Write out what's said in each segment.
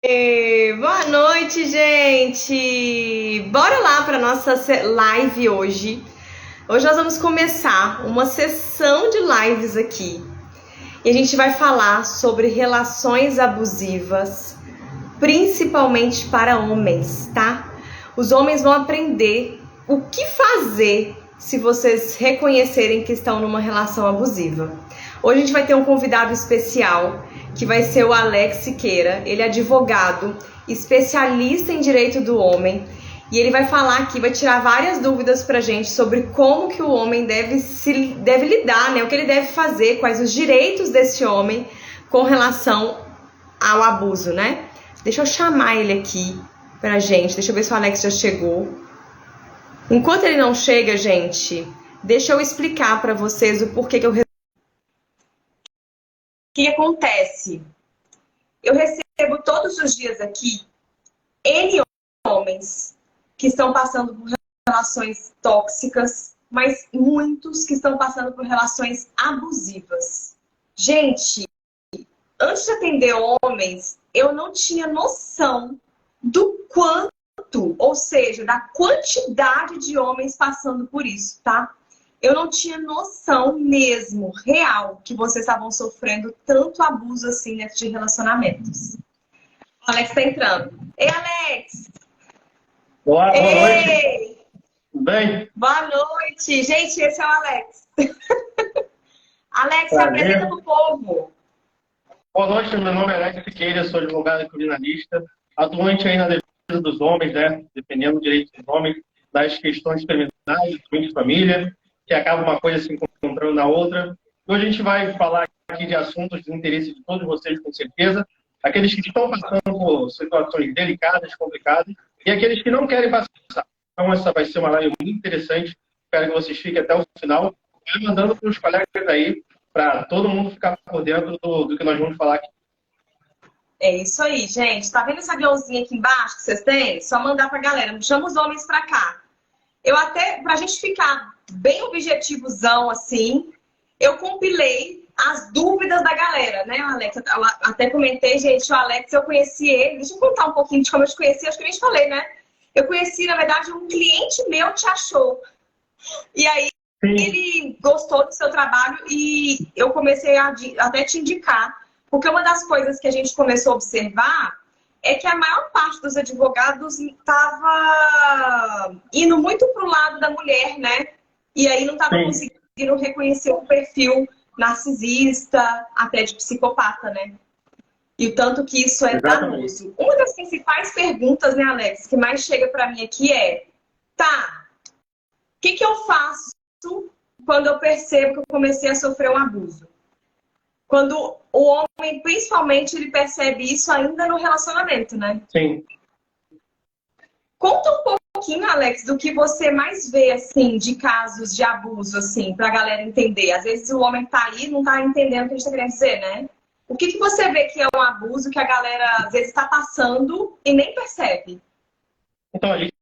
Boa noite, gente! Bora lá para nossa live hoje. Hoje nós vamos começar uma sessão de lives aqui e a gente vai falar sobre relações abusivas, principalmente para homens, tá? Os homens vão aprender o que fazer se vocês reconhecerem que estão numa relação abusiva. Hoje a gente vai ter um convidado especial, que vai ser o Alex Siqueira. Ele é advogado, especialista em direito do homem, e ele vai falar aqui, vai tirar várias dúvidas pra gente sobre como que o homem deve lidar, né? O que ele deve fazer, quais os direitos desse homem com relação ao abuso, né? Deixa eu chamar ele aqui pra gente. Deixa eu ver se o Alex já chegou. Enquanto ele não chega, gente, deixa eu explicar pra vocês o porquê que eu... O que acontece? Eu recebo todos os dias aqui N homens que estão passando por relações tóxicas, mas muitos que estão passando por relações abusivas. Gente, antes de atender homens, eu não tinha noção do quanto, ou seja, da quantidade de homens passando por isso, tá? Eu não tinha noção mesmo, real, que vocês estavam sofrendo tanto abuso assim dentro de relacionamentos. O Alex tá entrando. Ei, Alex! Olá, boa noite. Ei! Tudo bem? Boa noite! Gente, esse é o Alex. Alex, se apresenta Prazer. pro povo. Boa noite, meu nome é Alex Siqueira, sou advogado e criminalista, atuante aí na defesa dos homens, né? Defendendo o direito dos homens, das questões criminais, de família, que acaba uma coisa se encontrando na outra. Hoje a gente vai falar aqui de assuntos de interesse de todos vocês, com certeza. Aqueles que estão passando por situações delicadas, complicadas, e aqueles que não querem passar. Então, essa vai ser uma live muito interessante. Espero que vocês fiquem até o final. Vai mandando para os colegas aí, para todo mundo ficar por dentro do que nós vamos falar aqui. É isso aí, gente. Tá vendo esse aviãozinho aqui embaixo que vocês têm? Só mandar pra galera. Chama os homens pra cá. Eu até, pra gente ficar bem objetivozão assim, eu compilei as dúvidas da galera, né, Alex? Eu até comentei, gente, o Alex, eu conheci ele. Deixa eu contar um pouquinho de como eu te conheci, acho que eu nem te falei, né? Eu conheci, na verdade, um cliente meu te achou. E aí Sim, ele gostou do seu trabalho e eu comecei a até te indicar. Porque uma das coisas que a gente começou a observar é que a maior parte dos advogados estava indo muito para o lado da mulher, né? E aí não estava sim, conseguindo reconhecer o perfil narcisista, até de psicopata, né? E o tanto que isso é exatamente. danoso. Uma das principais perguntas, né, Alex, que mais chega para mim aqui é: tá, o que eu faço quando eu percebo que eu comecei a sofrer um abuso? Quando o homem, principalmente, ele percebe isso ainda no relacionamento, né? Sim. Conta um pouquinho, Alex, do que você mais vê, assim, de casos de abuso, assim, pra galera entender. Às vezes o homem tá aí e não tá entendendo o que a gente tá querendo dizer, né? O que você vê que é um abuso que a galera, às vezes, tá passando e nem percebe? Então, a gente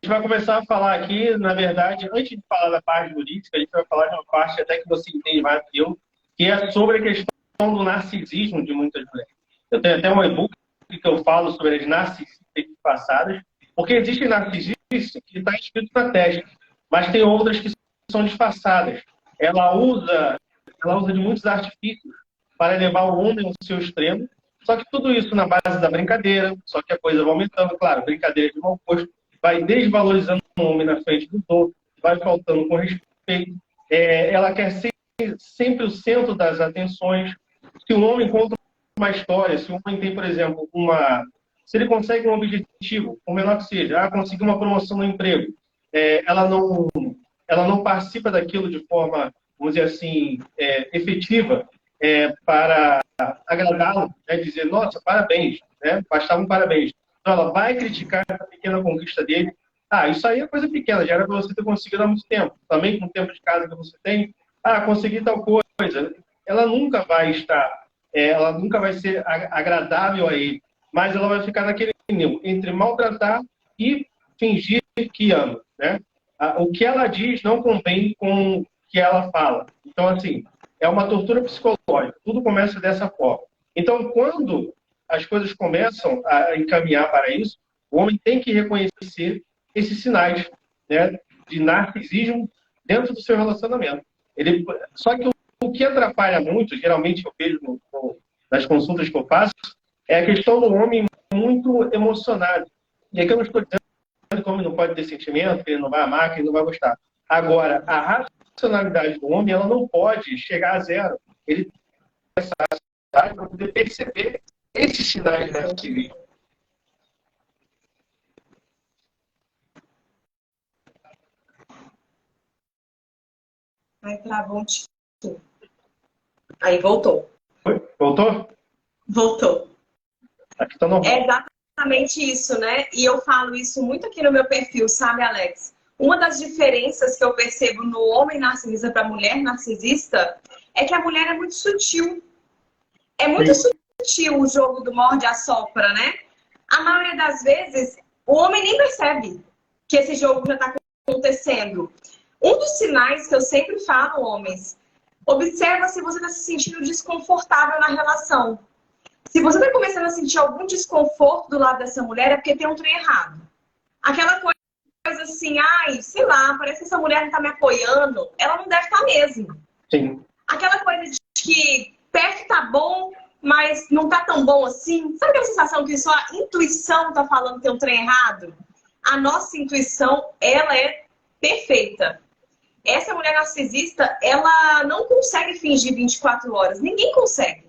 vai começar a falar aqui, na verdade, antes de falar da parte jurídica, a gente vai falar de uma parte até que você entende mais do que eu, que é sobre a questão do narcisismo de muitas mulheres. Eu tenho até um e-book que eu falo sobre as narcisistas disfarçadas, porque existe narcisista que está escrito na testa, mas tem outras que são disfarçadas. Ela usa, ela usa de muitos artifícios para levar o homem ao seu extremo, só que tudo isso na base da brincadeira, só que a coisa vai aumentando, claro, brincadeira de mau gosto, vai desvalorizando o homem na frente dos outros, vai faltando com respeito. Ela quer ser sempre o centro das atenções. Se um homem conta uma história, se um homem tem, por exemplo, se ele consegue um objetivo, por menor que seja, conseguir uma promoção no emprego, ela não participa daquilo de forma, vamos dizer assim, efetiva, para agradá-lo, né, dizer, nossa, parabéns, né, bastava um parabéns. Então, ela vai criticar a pequena conquista dele. Isso aí é coisa pequena, já era para você ter conseguido há muito tempo. Também com o tempo de casa que você tem, consegui tal coisa. Ela nunca vai estar, ela nunca vai ser agradável a ele, mas ela vai ficar naquele nível entre maltratar e fingir que ama, né? O que ela diz não convém com o que ela fala. Então, assim, é uma tortura psicológica. Tudo começa dessa forma. Então, quando as coisas começam a encaminhar para isso, o homem tem que reconhecer esses sinais, né, de narcisismo dentro do seu relacionamento. Só que o que atrapalha muito, geralmente eu vejo nas consultas que eu faço, é a questão do homem muito emocionado. E aqui eu não estou dizendo que o homem não pode ter sentimento, que ele não vai amar, que ele não vai gostar. Agora, a racionalidade do homem, ela não pode chegar a zero. Ele tem essa racionalidade para poder perceber esses sinais de narcisismo. Aí travou um tiquinho. Aí voltou. Voltou? Voltou. Aqui tá normal. É exatamente isso, né? E eu falo isso muito aqui no meu perfil, sabe, Alex? Uma das diferenças que eu percebo no homem narcisista para a mulher narcisista é que a mulher é muito sutil. É muito sutil o jogo do morde-a-sopra, né? A maioria das vezes, o homem nem percebe que esse jogo já está acontecendo. Um dos sinais que eu sempre falo, homens, observa se você está se sentindo desconfortável na relação. Se você está começando a sentir algum desconforto do lado dessa mulher, é porque tem um trem errado. Aquela coisa assim, ai, sei lá, parece que essa mulher não está me apoiando, ela não deve estar mesmo. Sim. Aquela coisa de que perto tá bom, mas não tá tão bom assim. Sabe aquela sensação que só a intuição tá falando que tem um trem errado? A nossa intuição, ela é perfeita. Essa mulher narcisista, ela não consegue fingir 24 horas. Ninguém consegue.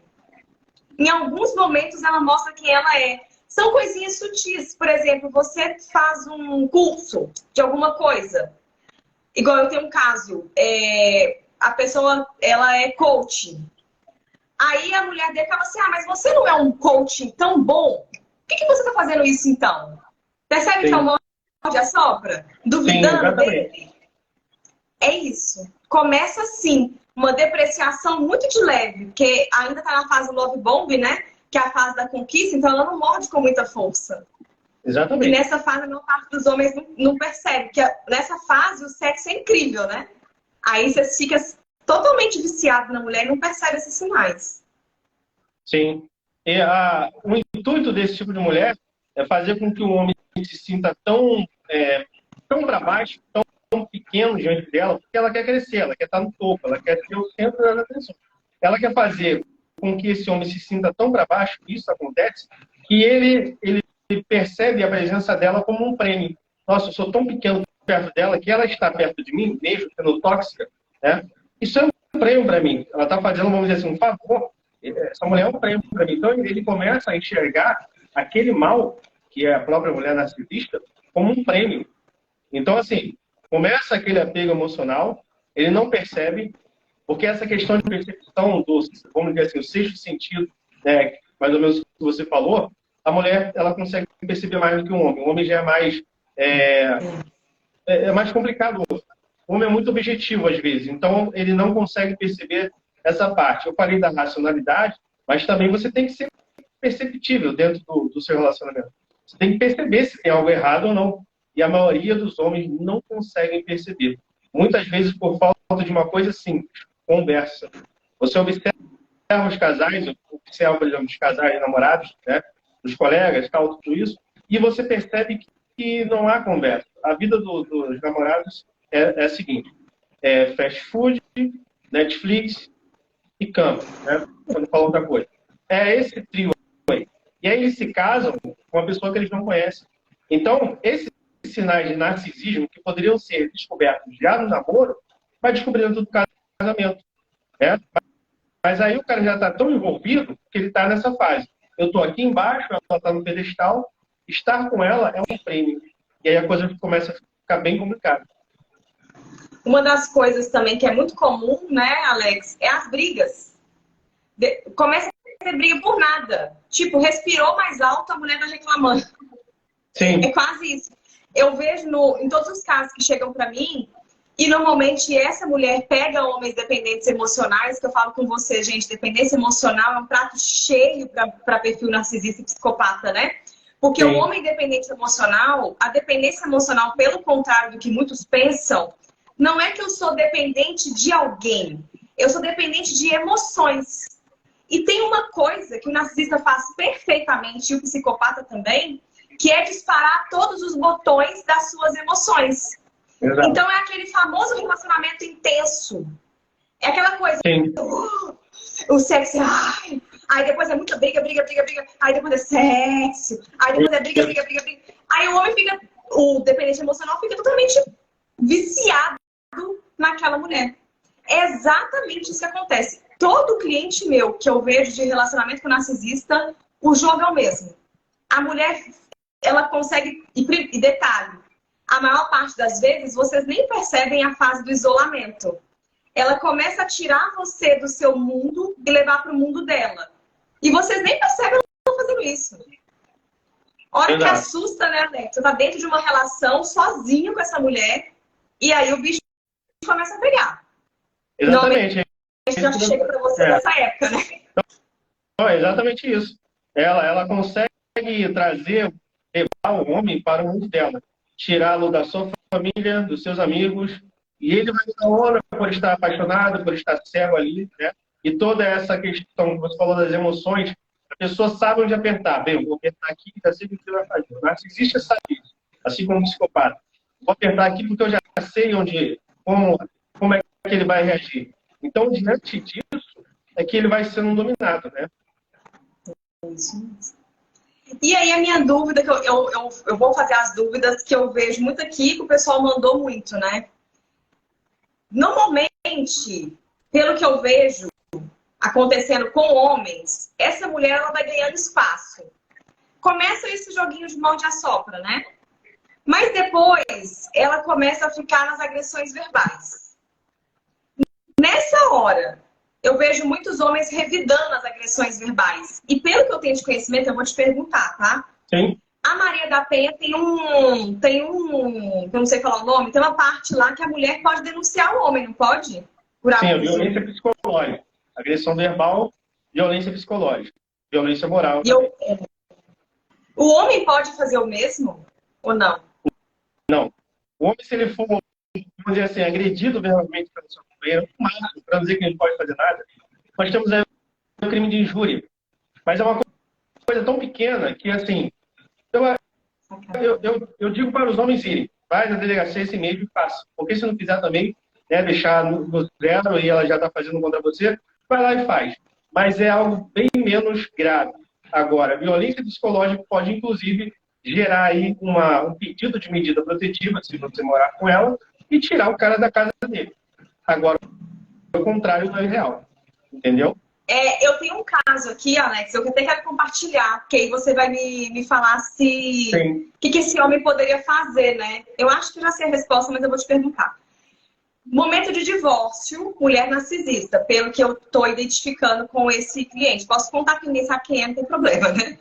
Em alguns momentos, ela mostra quem ela é. São coisinhas sutis. Por exemplo, você faz um curso de alguma coisa. Igual eu tenho um caso. A pessoa, ela é coaching. Aí a mulher dele fala assim, mas você não é um coaching tão bom? Por que você está fazendo isso então? Percebe que é uma morde-a-sopra? Duvidando dele? É isso. Começa assim, uma depreciação muito de leve, porque ainda está na fase do love bomb, né? Que é a fase da conquista, então ela não morde com muita força. Exatamente. E nessa fase a maior parte dos homens não percebe, que nessa fase o sexo é incrível, né? Aí você fica totalmente viciado na mulher e não percebe esses sinais. Sim. E o intuito desse tipo de mulher é fazer com que o homem se sinta tão para baixo, tão pequeno diante dela, porque ela quer crescer, ela quer estar no topo, ela quer ser o centro da atenção. Ela quer fazer com que esse homem se sinta tão para baixo, isso acontece, que ele percebe a presença dela como um prêmio. Nossa, eu sou tão pequeno perto dela que ela está perto de mim, mesmo sendo tóxica, né? Isso é um prêmio para mim. Ela está fazendo, vamos dizer assim, um favor. Essa mulher é um prêmio para mim. Então ele começa a enxergar aquele mal, que é a própria mulher narcisista, como um prêmio. Então, assim, começa aquele apego emocional, ele não percebe, porque essa questão de percepção do, vamos dizer assim, o sexto sentido, né, mais ou menos o que você falou, a mulher, ela consegue perceber mais do que o homem. O homem já é mais complicado. O homem é muito objetivo, às vezes, então ele não consegue perceber essa parte. Eu falei da racionalidade, mas também você tem que ser perceptível dentro do seu relacionamento. Você tem que perceber se tem algo errado ou não. E a maioria dos homens não conseguem perceber. Muitas vezes por falta de uma coisa simples, conversa. Você observa os casais, observa, por exemplo, os casais namorados, né, os colegas, tal, tudo isso, e você percebe que não há conversa. A vida dos namorados é a seguinte: fast food, Netflix e cama, né, quando fala outra coisa. É esse trio aí. E aí eles se casam com uma pessoa que eles não conhecem. Então, esses sinais de narcisismo que poderiam ser descobertos já no namoro, vai descobrindo do casamento. Né? Mas aí o cara já está tão envolvido que ele está nessa fase. Eu estou aqui embaixo, ela está no pedestal, estar com ela é um prêmio. E aí a coisa começa a ficar bem complicada. Uma das coisas também que é muito comum, né, Alex, é as brigas. Começa a ter briga por nada. Tipo, respirou mais alto, a mulher tá reclamando. Sim. É quase isso. Eu vejo em todos os casos que chegam para mim, e normalmente essa mulher pega homens dependentes emocionais, que eu falo com você, gente, dependência emocional é um prato cheio para perfil narcisista e psicopata, né? Porque Sim. o homem dependente emocional, a dependência emocional, pelo contrário do que muitos pensam, não é que eu sou dependente de alguém, eu sou dependente de emoções. E tem uma coisa que o narcisista faz perfeitamente, e o psicopata também, que é disparar todos os botões das suas emoções. Exato. Então é aquele famoso relacionamento intenso. É aquela coisa, Sim. O sexo, ai, aí depois é muita briga, aí depois é sexo, aí depois é briga. Aí o homem fica, o dependente emocional fica totalmente viciado naquela mulher. É exatamente isso que acontece. Todo cliente meu que eu vejo de relacionamento com narcisista, o jogo é o mesmo. A mulher, ela consegue, e detalhe, a maior parte das vezes vocês nem percebem a fase do isolamento. Ela começa a tirar você do seu mundo e levar para o mundo dela. E vocês nem percebem que estão fazendo isso. Olha que assusta, né, Alex? Você tá dentro de uma relação sozinho com essa mulher e aí o bicho começa a pegar. Exatamente. Já chega para você nessa época, né? Então, é exatamente isso. Ela consegue levar o homem para o mundo dela. Tirá-lo da sua família, dos seus amigos. E ele vai dar onda por estar apaixonado, por estar cego ali, né? E toda essa questão que você falou das emoções, a pessoa sabe onde apertar. Bem, eu vou apertar aqui, já sei o que você vai fazer. O narcisista sabe isso, assim como o psicopata. Vou apertar aqui porque eu já sei como é que ele vai reagir. Então, diante disso, é que ele vai sendo dominado, né? E aí a minha dúvida, que eu vou fazer as dúvidas que eu vejo muito aqui, que o pessoal mandou muito, né? Normalmente, pelo que eu vejo acontecendo com homens, essa mulher ela vai ganhando espaço. Começa esse joguinho de mão de assopra, né? Mas depois ela começa a ficar nas agressões verbais. Nessa hora, eu vejo muitos homens revidando as agressões verbais. E pelo que eu tenho de conhecimento, eu vou te perguntar, tá? Sim. A Maria da Penha tem eu não sei falar o nome, tem uma parte lá que a mulher pode denunciar o homem, não pode? Por Sim, a abuso. violência psicológica. Agressão verbal, violência psicológica. Violência moral. O homem pode fazer o mesmo ou não? Não. O homem, se ele for, vamos dizer assim, agredido verbalmente pelo seu companheiro, para não dizer que ele não pode fazer nada, nós temos aí o crime de injúria. Mas é uma coisa tão pequena que, assim, eu digo para os homens irem. Vai na delegacia esse mês e faça. Porque se não fizer também, né, deixar no zero e ela já está fazendo contra você, vai lá e faz. Mas é algo bem menos grave. Agora, a violência psicológica pode, inclusive, gerar aí um pedido de medida protetiva, se você morar com ela, e tirar o cara da casa dele. Agora, o contrário não é real. Entendeu? Eu tenho um caso aqui, Alex, eu até quero compartilhar, porque aí você vai me falar se o que esse homem poderia fazer, né? Eu acho que já sei a resposta, mas eu vou te perguntar. Momento de divórcio, mulher narcisista, pelo que eu estou identificando com esse cliente. Posso contar que ninguém sabe quem é, não tem problema, né?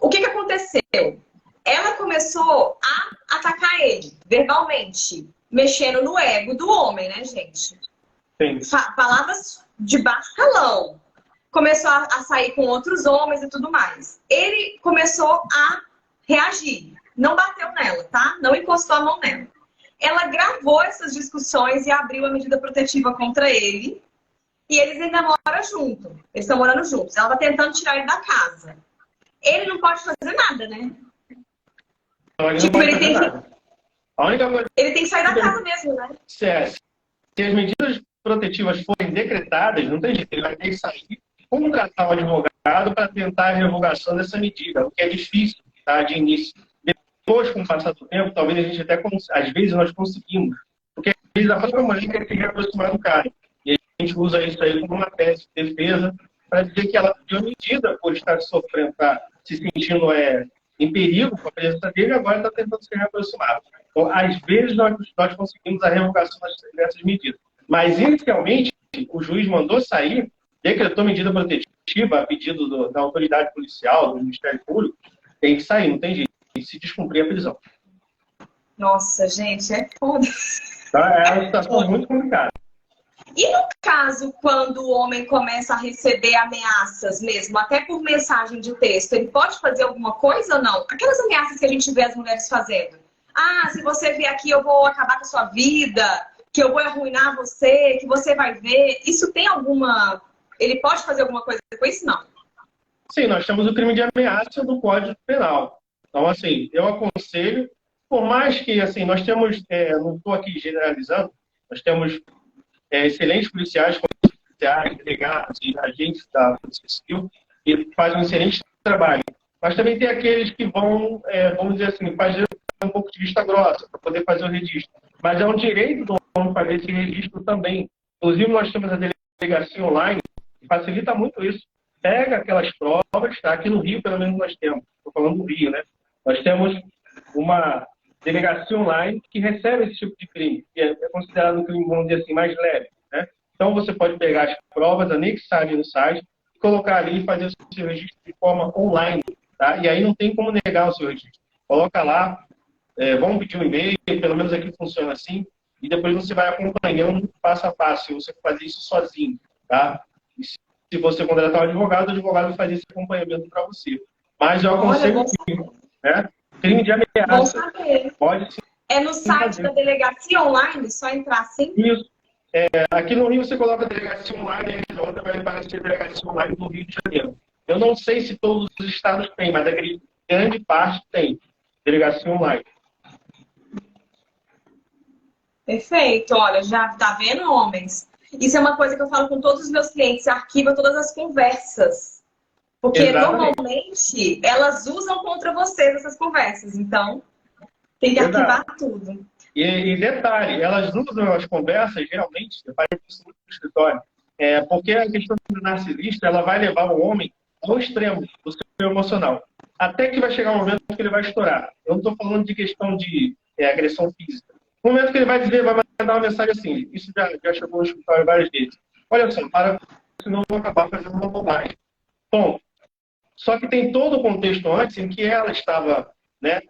O que aconteceu? Ela começou a atacar ele verbalmente, mexendo no ego do homem, né, gente? Sim. Palavras de baixo calão. Começou a sair com outros homens e tudo mais. Ele começou a reagir. Não bateu nela, tá? Não encostou a mão nela. Ela gravou essas discussões e abriu a medida protetiva contra ele. E eles ainda moram juntos. Eles estão morando juntos. Ela tá tentando tirar ele da casa. Ele não pode fazer nada, né? Ele tem que sair da casa mesmo, né? Se as medidas protetivas forem decretadas, não tem jeito, ele vai ter que sair, contratar um advogado para tentar a revogação dessa medida, o que é difícil, tá, de início. Depois, com o passar do tempo, talvez a gente até, às vezes, nós conseguimos. Porque, às vezes, a própria mulher quer se reaproximar do cara. E a gente usa isso aí como uma tese de defesa para dizer que ela deu medida por estar sofrendo, tá, se sentindo em perigo com a presença dele, e agora está tentando se reaproximar. Então, às vezes, nós conseguimos a revogação dessas medidas. Mas, inicialmente, o juiz mandou sair, decretou medida protetiva a pedido da autoridade policial, do Ministério Público, tem que sair, não tem jeito, tem que se descumprir a prisão. Nossa, gente, é foda. Então, é uma situação muito complicada. E no caso, quando o homem começa a receber ameaças mesmo, até por mensagem de texto, ele pode fazer alguma coisa ou não? Aquelas ameaças que a gente vê as mulheres fazendo. Ah, se você vier aqui, eu vou acabar com a sua vida, que eu vou arruinar você, que você vai ver. Isso tem alguma Ele pode fazer alguma coisa com isso? Não. Sim, nós temos o crime de ameaça do Código Penal. Então, assim, eu aconselho, por mais que, assim, nós temos, não estou aqui generalizando, nós temos excelentes policiais, delegados e agentes da Polícia Civil que fazem um excelente trabalho. Mas também tem aqueles que vão, vamos dizer assim, fazer um pouco de vista grossa para poder fazer o registro. Mas é um direito do homem fazer esse registro também. Inclusive, nós temos a delegacia online, que facilita muito isso. Pega aquelas provas, tá? Aqui no Rio, pelo menos, nós temos. Estou falando do Rio, né? Nós temos uma delegacia online que recebe esse tipo de crime, que é considerado um crime, vamos dizer assim, mais leve, né? Então, você pode pegar as provas, anexar ali no site, colocar ali e fazer o seu registro de forma online, tá? E aí não tem como negar o seu registro. Coloca lá, vamos pedir um e-mail, pelo menos aqui funciona assim, e depois você vai acompanhando passo a passo, você fazer isso sozinho, tá? E se você contratar um advogado, o advogado vai fazer esse acompanhamento para você. Mas eu aconselho que, né? Crime de ameaça pode ser. É no site da delegacia online, só entrar assim? Isso. Aqui no Rio você coloca delegacia online, e outra vai aparecer delegacia online no Rio de Janeiro. Eu não sei se todos os estados têm, mas a grande parte tem delegacia online. Perfeito. Olha, já tá vendo, homens? Isso é uma coisa que eu falo com todos os meus clientes. Arquiva todas as conversas. Porque Exatamente. normalmente elas usam contra vocês essas conversas. Então, tem que arquivar tudo. E detalhe, elas usam as conversas, geralmente, eu faço isso muito no escritório, porque a questão do narcisista, ela vai levar o homem ao extremo do seu emocional. Até que vai chegar um momento que ele vai estourar. Eu não estou falando de questão de agressão física. No momento que ele vai dizer, vai mandar uma mensagem assim, isso já chegou no escritório várias vezes. Olha só, senão eu vou acabar fazendo uma bobagem. Bom, só que tem todo o contexto antes em que ela estava, né,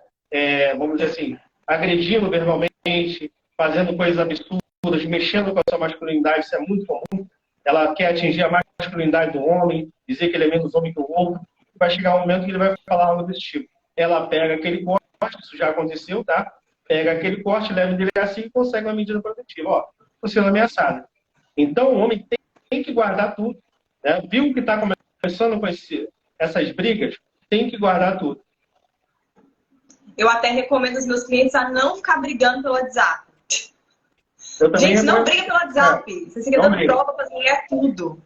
vamos dizer assim, agredindo verbalmente, fazendo coisas absurdas, mexendo com a sua masculinidade, isso é muito comum. Ela quer atingir a masculinidade do homem, dizer que ele é menos homem que o outro. Vai chegar um momento que ele vai falar algo desse tipo. Ela pega aquele corte, isso já aconteceu, tá? Pega aquele corte, leva em delegacia e consegue uma medida protetiva. Ó, estou sendo ameaçada. Então, o homem tem que guardar tudo. Né? Viu que está começando com essas brigas, tem que guardar tudo. Eu até recomendo aos meus clientes a não ficar brigando pelo WhatsApp. Gente, não briga pelo WhatsApp. Você fica dando prova para as mulheres tudo.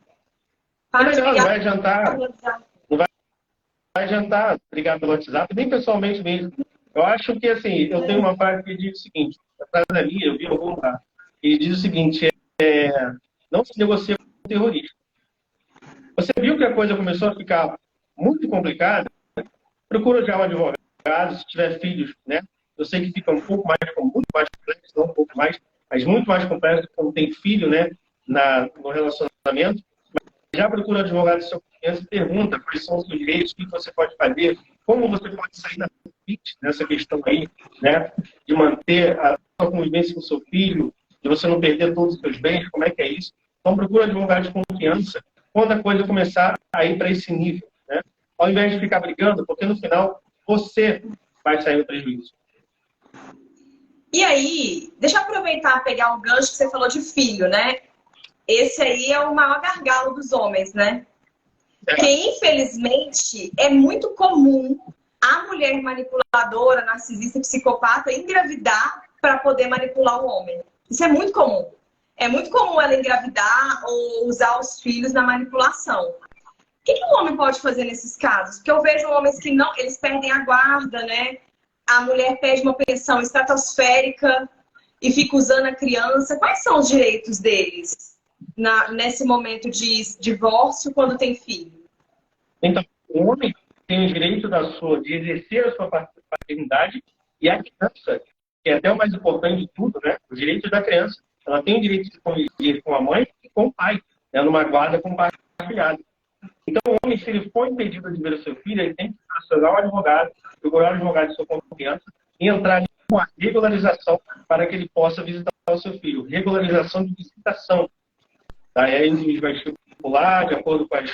Não vai adiantar. Não vai adiantar brigar pelo WhatsApp, nem pessoalmente mesmo. Eu acho que, assim, eu tenho uma frase que diz o seguinte, a frase da minha, eu vi algum lugar, e diz o seguinte, não se negocia com o terrorista. Você viu que a coisa começou a ficar muito complicada? Procura já um advogado, se tiver filhos, né? Eu sei que fica um pouco mais, muito mais complexo, não um pouco mais, mas muito mais complexo quando tem filho, né? No relacionamento. Já procura um advogado de sua confiança e pergunta quais são os seus direitos, o que você pode fazer, como você pode sair da conflito nessa questão aí, né? De manter a sua convivência com o seu filho, de você não perder todos os seus bens, como é que é isso? Então procura um advogado de confiança quando a coisa começar a ir para esse nível, né? Ao invés de ficar brigando, porque no final você vai sair no prejuízo. E aí, deixa eu aproveitar e pegar um gancho que você falou de filho, né? Esse aí é o maior gargalo dos homens, né? Porque, infelizmente, é muito comum a mulher manipuladora, narcisista, psicopata engravidar para poder manipular o homem. Isso é muito comum. É muito comum ela engravidar ou usar os filhos na manipulação. O que o homem pode fazer nesses casos? Porque eu vejo homens que não, eles perdem a guarda, né? A mulher pede uma pensão estratosférica e fica usando a criança. Quais são os direitos deles nesse momento de divórcio quando tem filho? Então, o homem tem o direito de exercer a sua paternidade e a criança, que é até o mais importante de tudo, né? Os direitos da criança. Ela tem o direito de conviver com a mãe e com o pai, né? Numa guarda compartilhada. Então, o homem, se ele for impedido de ver o seu filho, ele tem que acionar o advogado, procurar o advogado de sua confiança e entrar com a regularização para que ele possa visitar o seu filho. Regularização de visitação. Tá? E aí a gente vai estipular, de acordo com as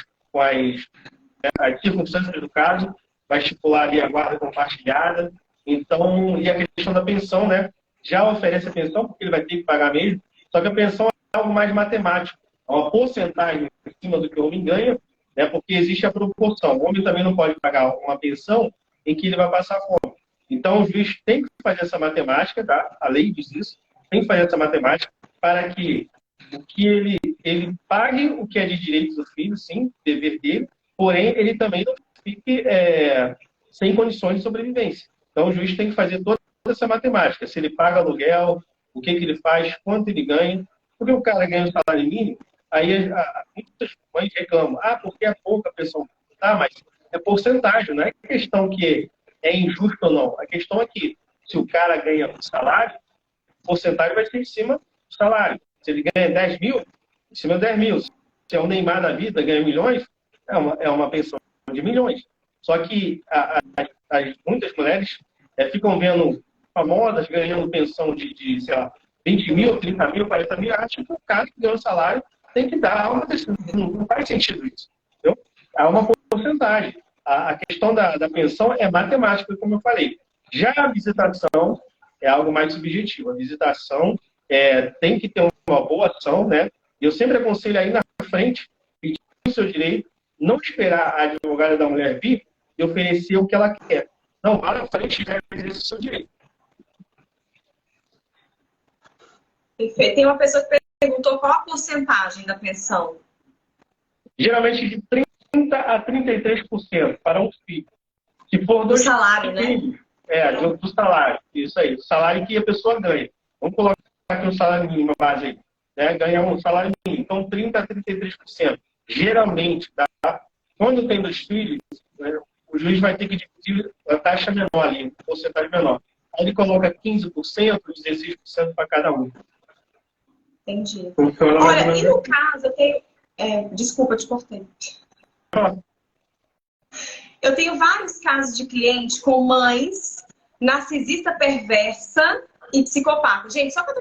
circunstâncias do caso, vai estipular ali a guarda compartilhada. Então, e a questão da pensão, né? Já oferece a pensão, porque ele vai ter que pagar mesmo, só que a pensão é algo mais matemático. uma porcentagem em cima do que o homem ganha, né? Porque existe a proporção. O homem também não pode pagar uma pensão em que ele vai passar fome. Então, o juiz tem que fazer essa matemática, tá? A lei diz isso, tem que fazer essa matemática para que ele pague o que é de direito do filho, sim, dever dele, porém, ele também não fique sem condições de sobrevivência. Então, o juiz tem que fazer toda essa matemática. Se ele paga aluguel, o que ele faz, quanto ele ganha. Porque o cara ganha o salário mínimo, aí muitas mães reclamam, porque é pouca pessoa. Tá, mas é porcentagem, não é questão que é injusto ou não. A questão é que se o cara ganha o salário, a porcentagem vai ser em cima do salário. Se ele ganha 10 mil, em cima de 10 mil. Se é o Neymar da vida, ganha milhões, é uma pensão de milhões. Só que muitas mulheres ficam vendo famosas ganhando pensão de, sei lá, 20 mil, 30 mil, 40 mil, acham que o cara que ganha o salário tem que dar uma decisão. Não faz sentido isso. Entendeu? Há uma porcentagem. A questão da pensão é matemática, como eu falei. Já a visitação é algo mais subjetivo. A visitação tem que ter uma boa ação, né? Eu sempre aconselho aí na frente, pedir o seu direito, não esperar a advogada da mulher vir e oferecer o que ela quer. Não, vá na frente e já exerce o seu direito. Perfeito. Tem uma pessoa que perguntou qual a porcentagem da pensão. Geralmente de 30% a 33% para um filho. Se for do salário, filhos, né? Do salário. Isso aí, do salário que a pessoa ganha. Vamos colocar aqui um salário mínimo, a base aí. Né? Ganha um salário mínimo. Então, 30% a 33%. Geralmente, tá? Quando tem 2 filhos, né, o juiz vai ter que dividir a taxa menor ali, a porcentagem menor. Aí ele coloca 15%, 16% para cada um. Entendi. Olha, e no caso, eu tenho... desculpa, te cortei. Eu tenho vários casos de cliente com mães narcisista perversa e psicopata. Gente, só para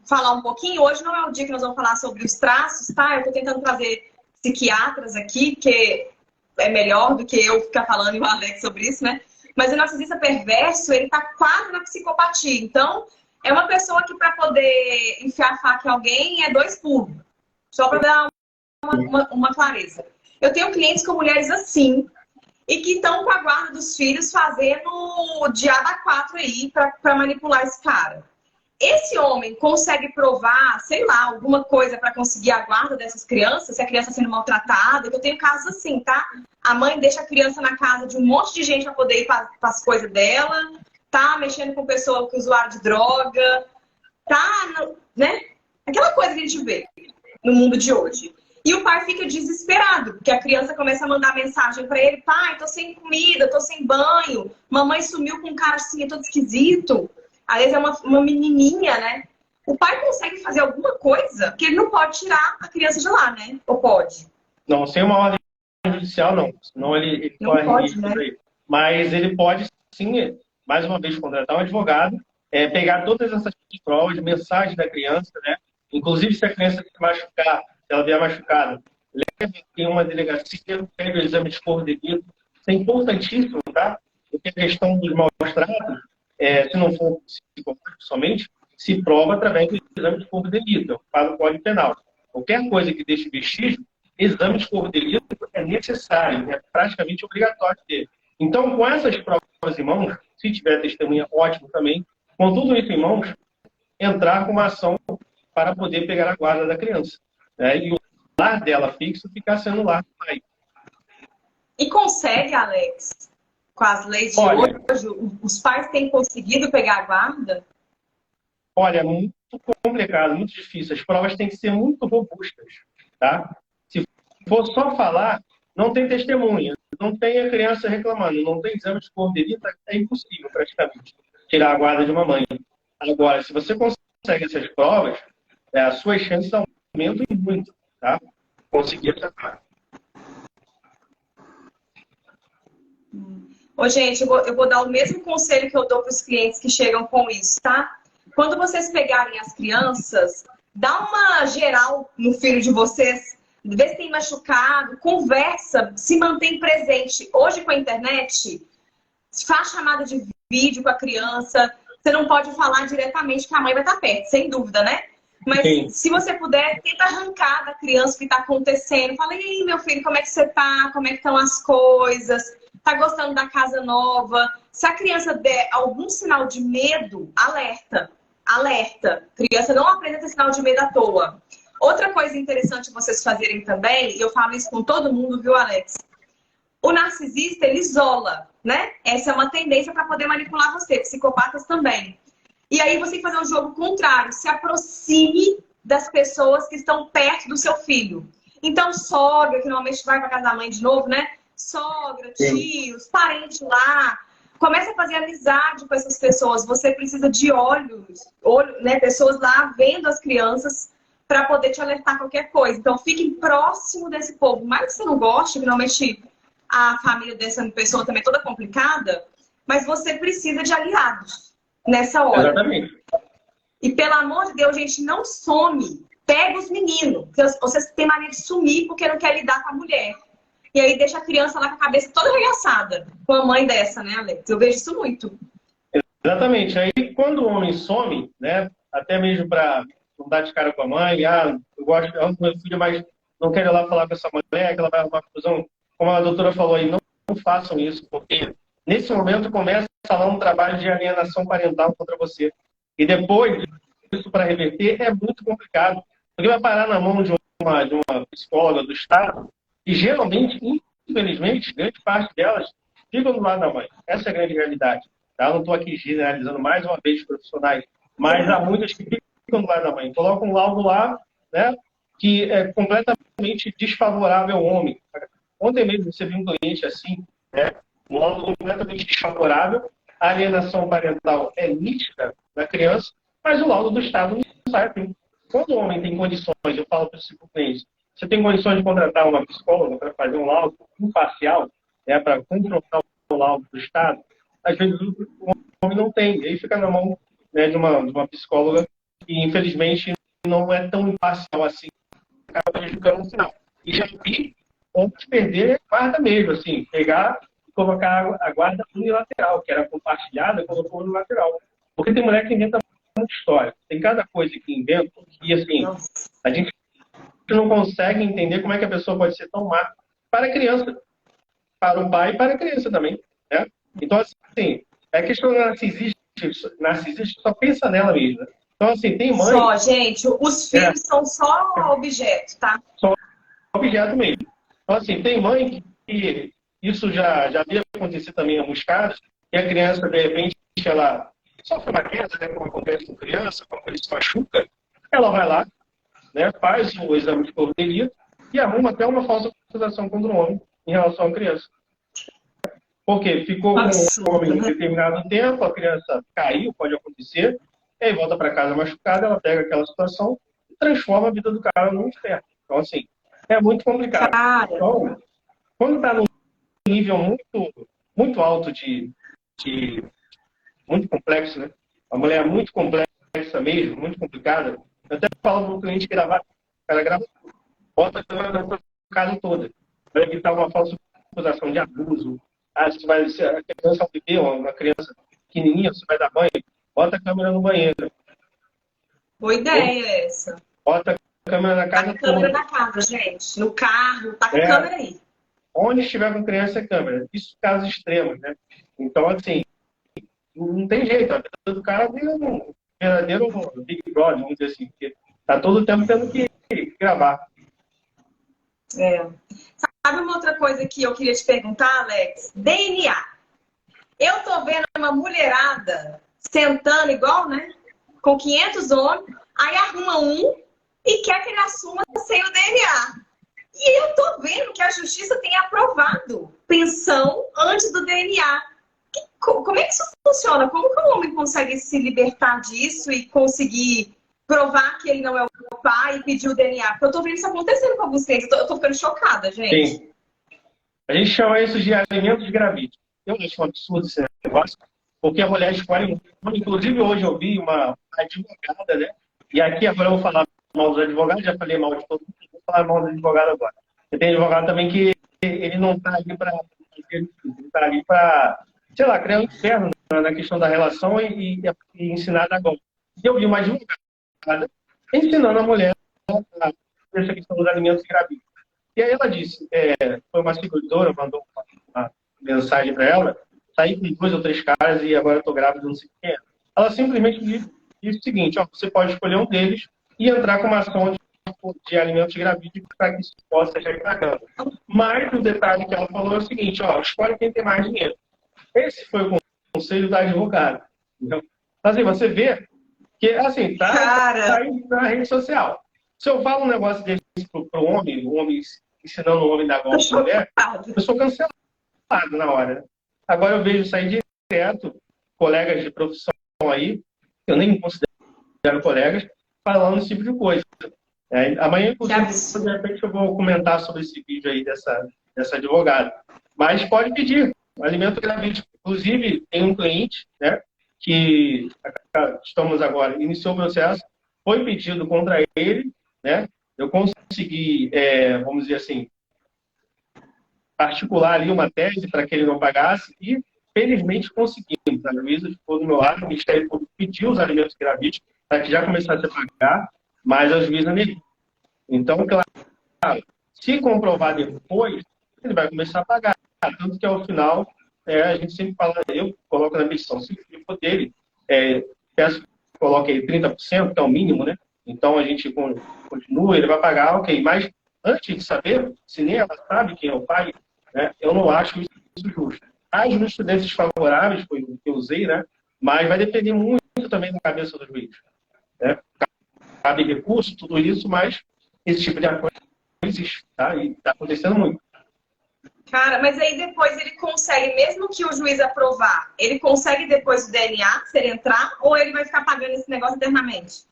falar um pouquinho, hoje não é o dia que nós vamos falar sobre os traços, tá? Eu tô tentando trazer psiquiatras aqui, que é melhor do que eu ficar falando e o Alex sobre isso, né? Mas o narcisista perverso, ele tá quase na psicopatia. Então, é uma pessoa que para poder enfiar a faca em alguém é 2 pulos. Só para dar uma clareza. Eu tenho clientes com mulheres assim, e que estão com a guarda dos filhos fazendo o diabo a 4 aí para manipular esse cara. Esse homem consegue provar, sei lá, alguma coisa para conseguir a guarda dessas crianças, se a criança está sendo maltratada? Eu tenho casos assim, tá? A mãe deixa a criança na casa de um monte de gente para poder ir para as coisas dela, tá mexendo com pessoa com usuário de droga, tá, né? Aquela coisa que a gente vê no mundo de hoje. E o pai fica desesperado, porque a criança começa a mandar mensagem para ele: pai, tô sem comida, tô sem banho, mamãe sumiu com um cara assim, todo esquisito. Às vezes é uma menininha, né? O pai consegue fazer alguma coisa, porque ele não pode tirar a criança de lá, né? Ou pode? Não, sem uma ordem judicial, não. Senão ele não corre risco, né? Aí. Mas ele pode, sim, mais uma vez, contratar um advogado, pegar todas essas provas, mensagens da criança, né? Inclusive, se a criança se machucar, se ela vier machucada, leve em uma delegacia, pegue o exame de corpo devido. Isso é importantíssimo, tá? Porque a questão dos maus-tratos, se não for psicológico somente, se prova através do exame de corpo devido, para o Código Penal. Qualquer coisa que deixe vestígio, exame de corpo devido é necessário, é praticamente obrigatório ter. Então, com essas provas em mãos, se tiver testemunha, ótimo também, com tudo isso em mãos, entrar com uma ação para poder pegar a guarda da criança. E o lar dela fixo ficar sendo o lar do pai. E consegue, Alex, com as leis de hoje, os pais têm conseguido pegar a guarda? Olha, muito complicado, muito difícil. As provas têm que ser muito robustas, tá? Se for só falar, não tem testemunha, não tem a criança reclamando, não tem exame de corpo devido, é impossível praticamente tirar a guarda de uma mãe. Agora, se você consegue essas provas, as suas chances aumentam muito, tá? Conseguir essa guarda. Ô, gente, eu vou dar o mesmo conselho que eu dou para os clientes que chegam com isso, tá? Quando vocês pegarem as crianças, dá uma geral no filho de vocês, vê se tem machucado, conversa, se mantém presente. Hoje, com a internet, faz chamada de vídeo com a criança. Você não pode falar diretamente que a mãe vai estar perto, sem dúvida, né? Mas Sim. se você puder, tenta arrancar da criança o que está acontecendo. Fala, e aí, meu filho, como é que você tá? Como é que estão as coisas? Tá gostando da casa nova? Se a criança der algum sinal de medo, alerta. Alerta. A criança não apresenta sinal de medo à toa. Outra coisa interessante vocês fazerem também, e eu falo isso com todo mundo, viu, Alex? O narcisista, ele isola, né? Essa é uma tendência para poder manipular você. Psicopatas também. E aí você tem que fazer um jogo contrário. Se aproxime das pessoas que estão perto do seu filho. Então, sogra, que normalmente vai para casa da mãe de novo, né? Sogra, tios, parentes lá. Comece a fazer amizade com essas pessoas. Você precisa de né? Pessoas lá vendo as crianças para poder te alertar qualquer coisa. Então, fique próximo desse povo. Mais que você não goste, que normalmente a família dessa pessoa também é toda complicada, mas você precisa de aliados nessa hora. Exatamente. E pelo amor de Deus, gente, não some. Pega os meninos. Vocês têm mania de sumir porque não quer lidar com a mulher. E aí deixa a criança lá com a cabeça toda arregaçada. Com a mãe dessa, né, Alex? Eu vejo isso muito. Exatamente. Aí, quando o homem some, né, até mesmo para não dar de cara com a mãe, eu amo meu filho, mas não quero ir lá falar com essa mulher, que ela vai arrumar confusão. Como a doutora falou aí, não façam isso, porque nesse momento começa lá um trabalho de alienação parental contra você. E depois, isso para reverter é muito complicado. Porque vai parar na mão de uma psicóloga do Estado, e geralmente, infelizmente, grande parte delas ficam do lado da mãe. Essa é a grande realidade. Tá? Eu não estou aqui generalizando mais uma vez os profissionais, mas há muitas que ficam do lado da mãe. Colocam um laudo lá, né, que é completamente desfavorável ao homem. Ontem mesmo você viu um cliente assim, né, um laudo completamente desfavorável, a alienação parental é nítida da criança, mas o laudo do Estado não sai assim. Quando o homem tem condições, eu falo para o cliente, você tem condições de contratar uma psicóloga para fazer um laudo imparcial, né, para confrontar o laudo do Estado, às vezes o homem não tem, e aí fica na mão, né, de uma psicóloga que, infelizmente, não é tão imparcial assim, acaba prejudicando no final. E já vi homens perder a guarda mesmo, assim, pegar e colocar a guarda unilateral, que era compartilhada, colocou unilateral. Porque tem mulher que inventa muita história. Tem cada coisa que inventa que, assim, a gente não consegue entender como é que a pessoa pode ser tão má para a criança, para o pai e para a criança também, né? Então, assim, é questão narcisista só pensa nela mesma. Então, assim, tem mãe... Só, gente, os filhos são só objeto, tá? Só objeto mesmo. Então, assim, tem mãe que isso já havia acontecido também em alguns casos, e a criança, de repente, ela sofre uma queda, né, como acontece com criança, quando ele se machuca, ela vai lá, né, faz o exame de corpo de delito e arruma até uma falsa acusação contra o homem em relação à criança. Porque ficou com o homem em determinado tempo, a criança caiu, pode acontecer, e aí volta para casa machucada, ela pega aquela situação e transforma a vida do cara num inferno. Então, assim, é muito complicado. Então, quando está num nível muito alto muito complexo, né? A mulher é muito complexa mesmo, muito complicada. Eu até falo para o cliente gravar, ela grava tudo. Bota a câmera na casa toda, para evitar uma falsa acusação de abuso. Se a criança é um bebê, uma criança pequenininha, você vai dar banho, bota a câmera no banheiro. Boa ideia essa. Bota a câmera na casa toda. A câmera da casa, gente. No carro, tá com a câmera aí. Onde estiver com criança é câmera. Isso casos extremos, né? Então, assim, não tem jeito. A vida do cara vira um verdadeiro Big Brother, vamos dizer assim. Porque tá todo o tempo tendo que gravar. Sabe uma outra coisa que eu queria te perguntar, Alex? DNA. Eu tô vendo uma mulherada sentando igual, né? Com 500 homens, aí arruma um e quer que ele assuma sem o DNA. E eu tô vendo que a justiça tem aprovado pensão antes do DNA. Como é que isso funciona? Como que o homem consegue se libertar disso e conseguir provar que ele não é o pai e pedir o DNA? Porque eu tô vendo isso acontecendo com alguns clientes. Eu tô ficando chocada, gente. Sim. A gente chama isso de alimentos gravídicos. Eu acho um absurdo esse negócio, porque a mulher escolhe um. Inclusive, hoje eu vi uma advogada, né? E aqui agora eu vou falar mal dos advogados, já falei mal de todo mundo, vou falar mal do advogado agora. Você tem advogado também que ele não está ali para... Ele está ali para, sei lá, criar um inferno na questão da relação e ensinar da golpe. Eu vi uma advogada ensinando a mulher essa questão dos alimentos gravídicos. E aí ela disse, foi uma seguidora, mandou uma mensagem para ela, saí com 2 ou 3 caras e agora estou grávida, não sei o que é. Ela simplesmente disse o seguinte, ó, você pode escolher um deles e entrar com uma ação de alimentos gravídicos para que isso possa chegar na cama. Mas o detalhe que ela falou é o seguinte, ó, escolhe quem tem mais dinheiro. Esse foi o conselho da advogada. Entendeu? Assim, você vê que, assim, tá aí na rede social. Se eu falo um negócio desse pro homem, o homem ensinando o homem da golpe pra mulher, eu sou cancelado na hora. Né? Agora eu vejo sair direto colegas de profissão aí, eu nem me considero colegas, falando esse tipo de coisa. Amanhã, inclusive, de repente eu vou comentar sobre esse vídeo aí dessa advogada. Mas pode pedir alimento gravídico. Inclusive, tem um cliente, né, que estamos agora, iniciou o processo, foi pedido contra ele, né, eu consegui, vamos dizer assim, articular ali uma tese para que ele não pagasse e, felizmente, conseguimos. A juíza ficou do meu lado, o Ministério Público pediu os alimentos gravídicos para que já começasse a pagar, mas a juíza negou. Então, claro, se comprovar depois, ele vai começar a pagar. Tanto que, ao final, a gente sempre fala, eu coloco na missão, se for dele, peço que coloque aí 30%, que é o mínimo, né? Então, a gente continua, ele vai pagar, ok. Mas, antes de saber, se nem ela sabe quem é o pai, né, eu não acho isso justo. Há jurisprudências favoráveis, foi o que eu usei, né? Mas vai depender muito também da cabeça do juiz. Né? Cabe recurso, tudo isso, mas esse tipo de coisa existe, tá? E está acontecendo muito. Cara, mas aí depois ele consegue, mesmo que o juiz aprovar, ele consegue depois o DNA, se ele entrar, ou ele vai ficar pagando esse negócio eternamente?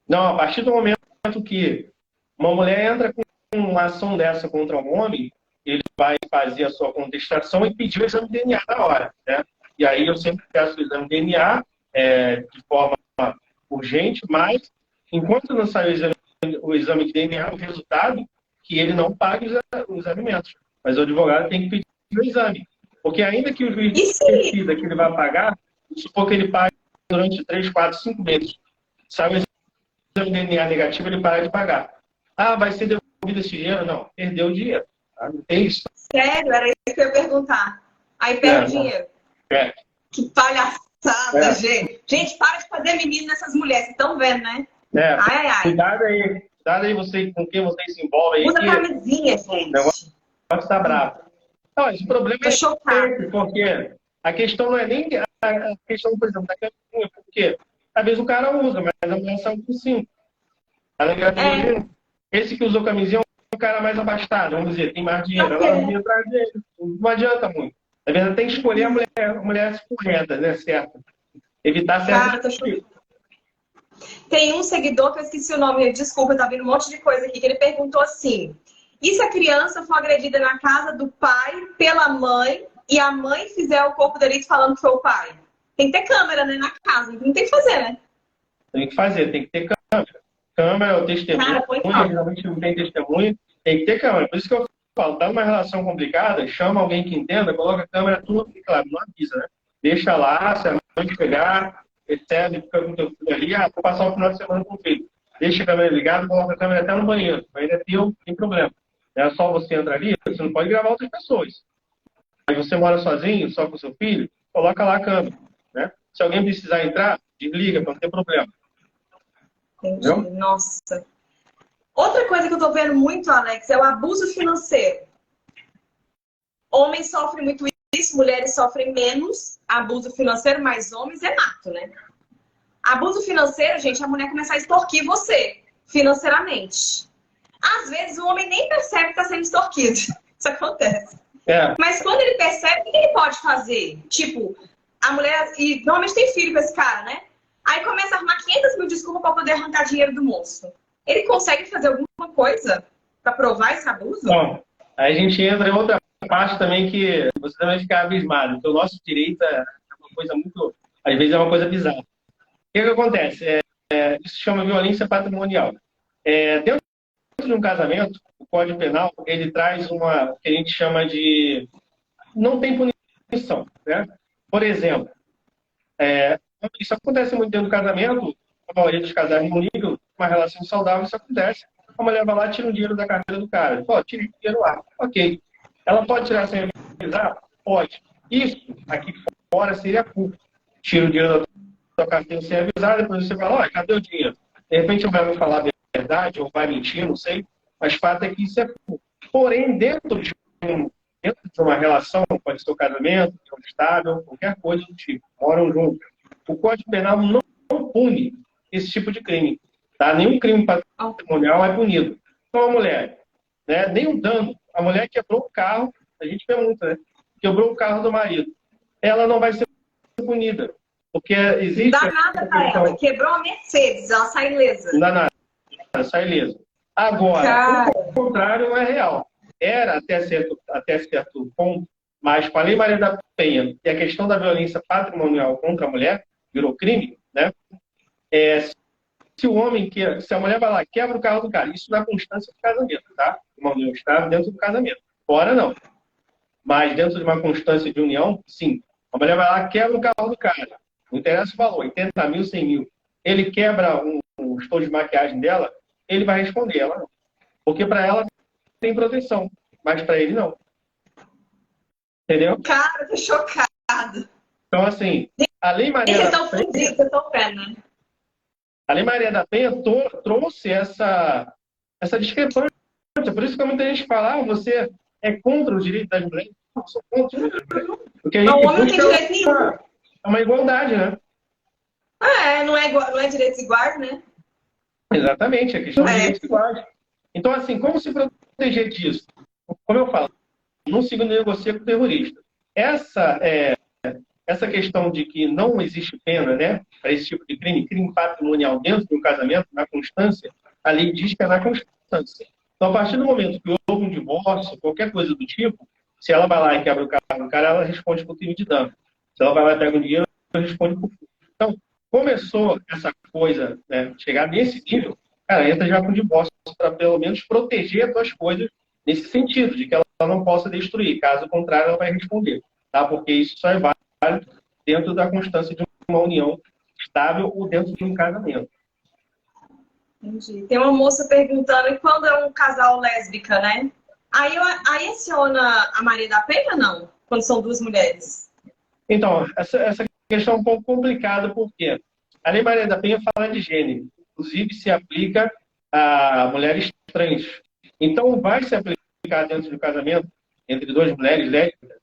Não, a partir do momento que uma mulher entra com uma ação dessa contra um homem, ele vai fazer a sua contestação e pedir o exame de DNA na hora, né? E aí eu sempre peço o exame de DNA de forma urgente, mas enquanto não sai o exame de DNA, o resultado, que ele não pague os alimentos. Mas o advogado tem que pedir o exame. Porque ainda que o juiz decida que ele vai pagar, supor que ele pague durante 3, 4, 5 meses. Sai o exame de DNA negativo, ele para de pagar. Ah, vai ser devolvido esse dinheiro? Não, perdeu o dinheiro. Tá? Não tem isso. Sério? Era isso que eu ia perguntar. Aí perde o dinheiro. Que palhaçada, gente. Gente, para de fazer menino nessas mulheres. Vocês estão vendo, né? Ai. Cuidado aí você, com quem você se envolve aí. Usa camisinha, gente. O negócio está bravo. Não, esse problema é esse, porque a questão não é nem a questão, por exemplo, da camisinha, porque às vezes o cara usa, mas a mulher saiu com 5. Esse que usou camisinha é um cara mais abastado, vamos dizer, tem mais dinheiro, ela vinha atrás dele. Não adianta muito. Na verdade, tem que escolher a mulher correta, né, certa. Evitar certas coisas. Tem um seguidor que eu esqueci o nome, desculpa, tá vindo um monte de coisa aqui, que ele perguntou assim: e se a criança for agredida na casa do pai pela mãe e a mãe fizer o corpo de delito falando que foi o pai? Tem que ter câmera, né, na casa, não tem que fazer, né? Tem que fazer, tem que ter câmera. Câmera, o testemunho, geralmente não tem testemunho, tem que ter câmera. Por isso que eu falo, tá numa relação complicada, chama alguém que entenda, coloca a câmera, tudo, claro, não avisa, né? Deixa lá, se a mãe pegar, recebe, fica com o teu filho ali, vou passar o final de semana com o filho. Deixa a câmera ligada, coloca a câmera até no banheiro, ainda é teu, tem problema. É só você entrar ali, você não pode gravar outras pessoas. Aí você mora sozinho, só com o seu filho, coloca lá a câmera, né? Se alguém precisar entrar, desliga, para não ter problema. Entendi. Entendeu? Nossa. Outra coisa que eu tô vendo muito, Alex, é o abuso financeiro. Homens sofrem muito isso, mulheres sofrem menos abuso financeiro, mas homens é nato, né? Abuso financeiro, gente, a mulher começar a extorquir você financeiramente. Às vezes o homem nem percebe que está sendo extorquido. Isso acontece. Mas quando ele percebe, o que ele pode fazer? Tipo, a mulher... E normalmente tem filho com esse cara, né? Aí começa a arrumar 500 mil desculpas para poder arrancar dinheiro do moço. Ele consegue fazer alguma coisa para provar esse abuso? Bom, aí a gente entra em outra parte também que você também fica abismado. Porque o nosso direito é uma coisa muito... Às vezes é uma coisa bizarra. O que acontece? Isso se chama violência patrimonial. Dentro de um casamento, o Código Penal, ele traz o que a gente chama de... Não tem punição, né? Por exemplo, isso acontece muito dentro do casamento, a maioria dos casais não ligam, uma relação saudável, isso acontece. A mulher vai lá e tira o dinheiro da carteira do cara. Pô, tira o dinheiro lá. Ok. Ela pode tirar sem avisar? Pode. Isso, aqui fora, seria culpa. Tira o dinheiro da tua carteira sem avisar, depois você fala, olha, cadê o dinheiro? De repente vai me falar a verdade, ou vai mentir, não sei. Mas fato é que isso é culpa. Porém, dentro de uma relação, pode ser o casamento, união estável, qualquer coisa do tipo, moram juntos. O Código Penal não pune esse tipo de crime. Tá? Nenhum crime patrimonial é punido. Então, a mulher, né, nenhum dano. A mulher quebrou o carro, a gente vê muito, né? Quebrou o carro do marido. Ela não vai ser punida. Porque existe... Não dá nada pra ela. Quebrou a Mercedes, ela sai ilesa. Não dá nada, ela sai ilesa. Agora, o contrário não é real. Era até certo ponto, mas com a Lei Maria da Penha e a questão da violência patrimonial contra a mulher, virou crime, né? Se a mulher vai lá, quebra o carro do cara, isso na constância do casamento, tá? Uma união estável dentro do casamento. Fora, não. Mas dentro de uma constância de união, sim. A mulher vai lá, quebra o carro do cara. Não interessa o valor, 80 mil, 100 mil. Ele quebra um estouro de maquiagem dela, ele vai responder, ela não. Porque para ela tem proteção, mas para ele não. Entendeu? Cara, eu tô chocada. Então, assim, a Lei Maria da Penha... A Lei Maria da Penha trouxe essa discrepância. Por isso que muita gente fala, você é contra os direitos das mulheres. Não, eu sou contra os direitos das mulheres. Porque a gente o homem não tem direito nenhum. É uma igualdade, né? Não é direitos iguais, né? Exatamente, é questão de direitos iguais. Então, assim, como se proteger disso? Como eu falo, não se negocia com o terrorista. Essa questão de que não existe pena, né, para esse tipo de crime patrimonial dentro de um casamento, na constância, a lei diz que é na constância. Então, a partir do momento que houve um divórcio, qualquer coisa do tipo, se ela vai lá e quebra o carro do cara, ela responde por crime de dano. Se ela vai lá e pega o dinheiro, ela responde por furto. Então, começou essa coisa, né, chegar nesse nível, cara, entra já com divórcio para pelo menos proteger as suas coisas nesse sentido, de que ela não possa destruir. Caso contrário, ela vai responder. Tá? Porque isso só é válido dentro da constância de uma união estável ou dentro de um casamento. Entendi. Tem uma moça perguntando, e quando é um casal lésbica, né? Aí aciona a Maria da Penha, não? Quando são duas mulheres? Então, essa questão é um pouco complicada, porque a Lei Maria da Penha fala de gênero. Inclusive, se aplica a mulheres trans. Então, vai se aplicar dentro do casamento entre duas mulheres lésbicas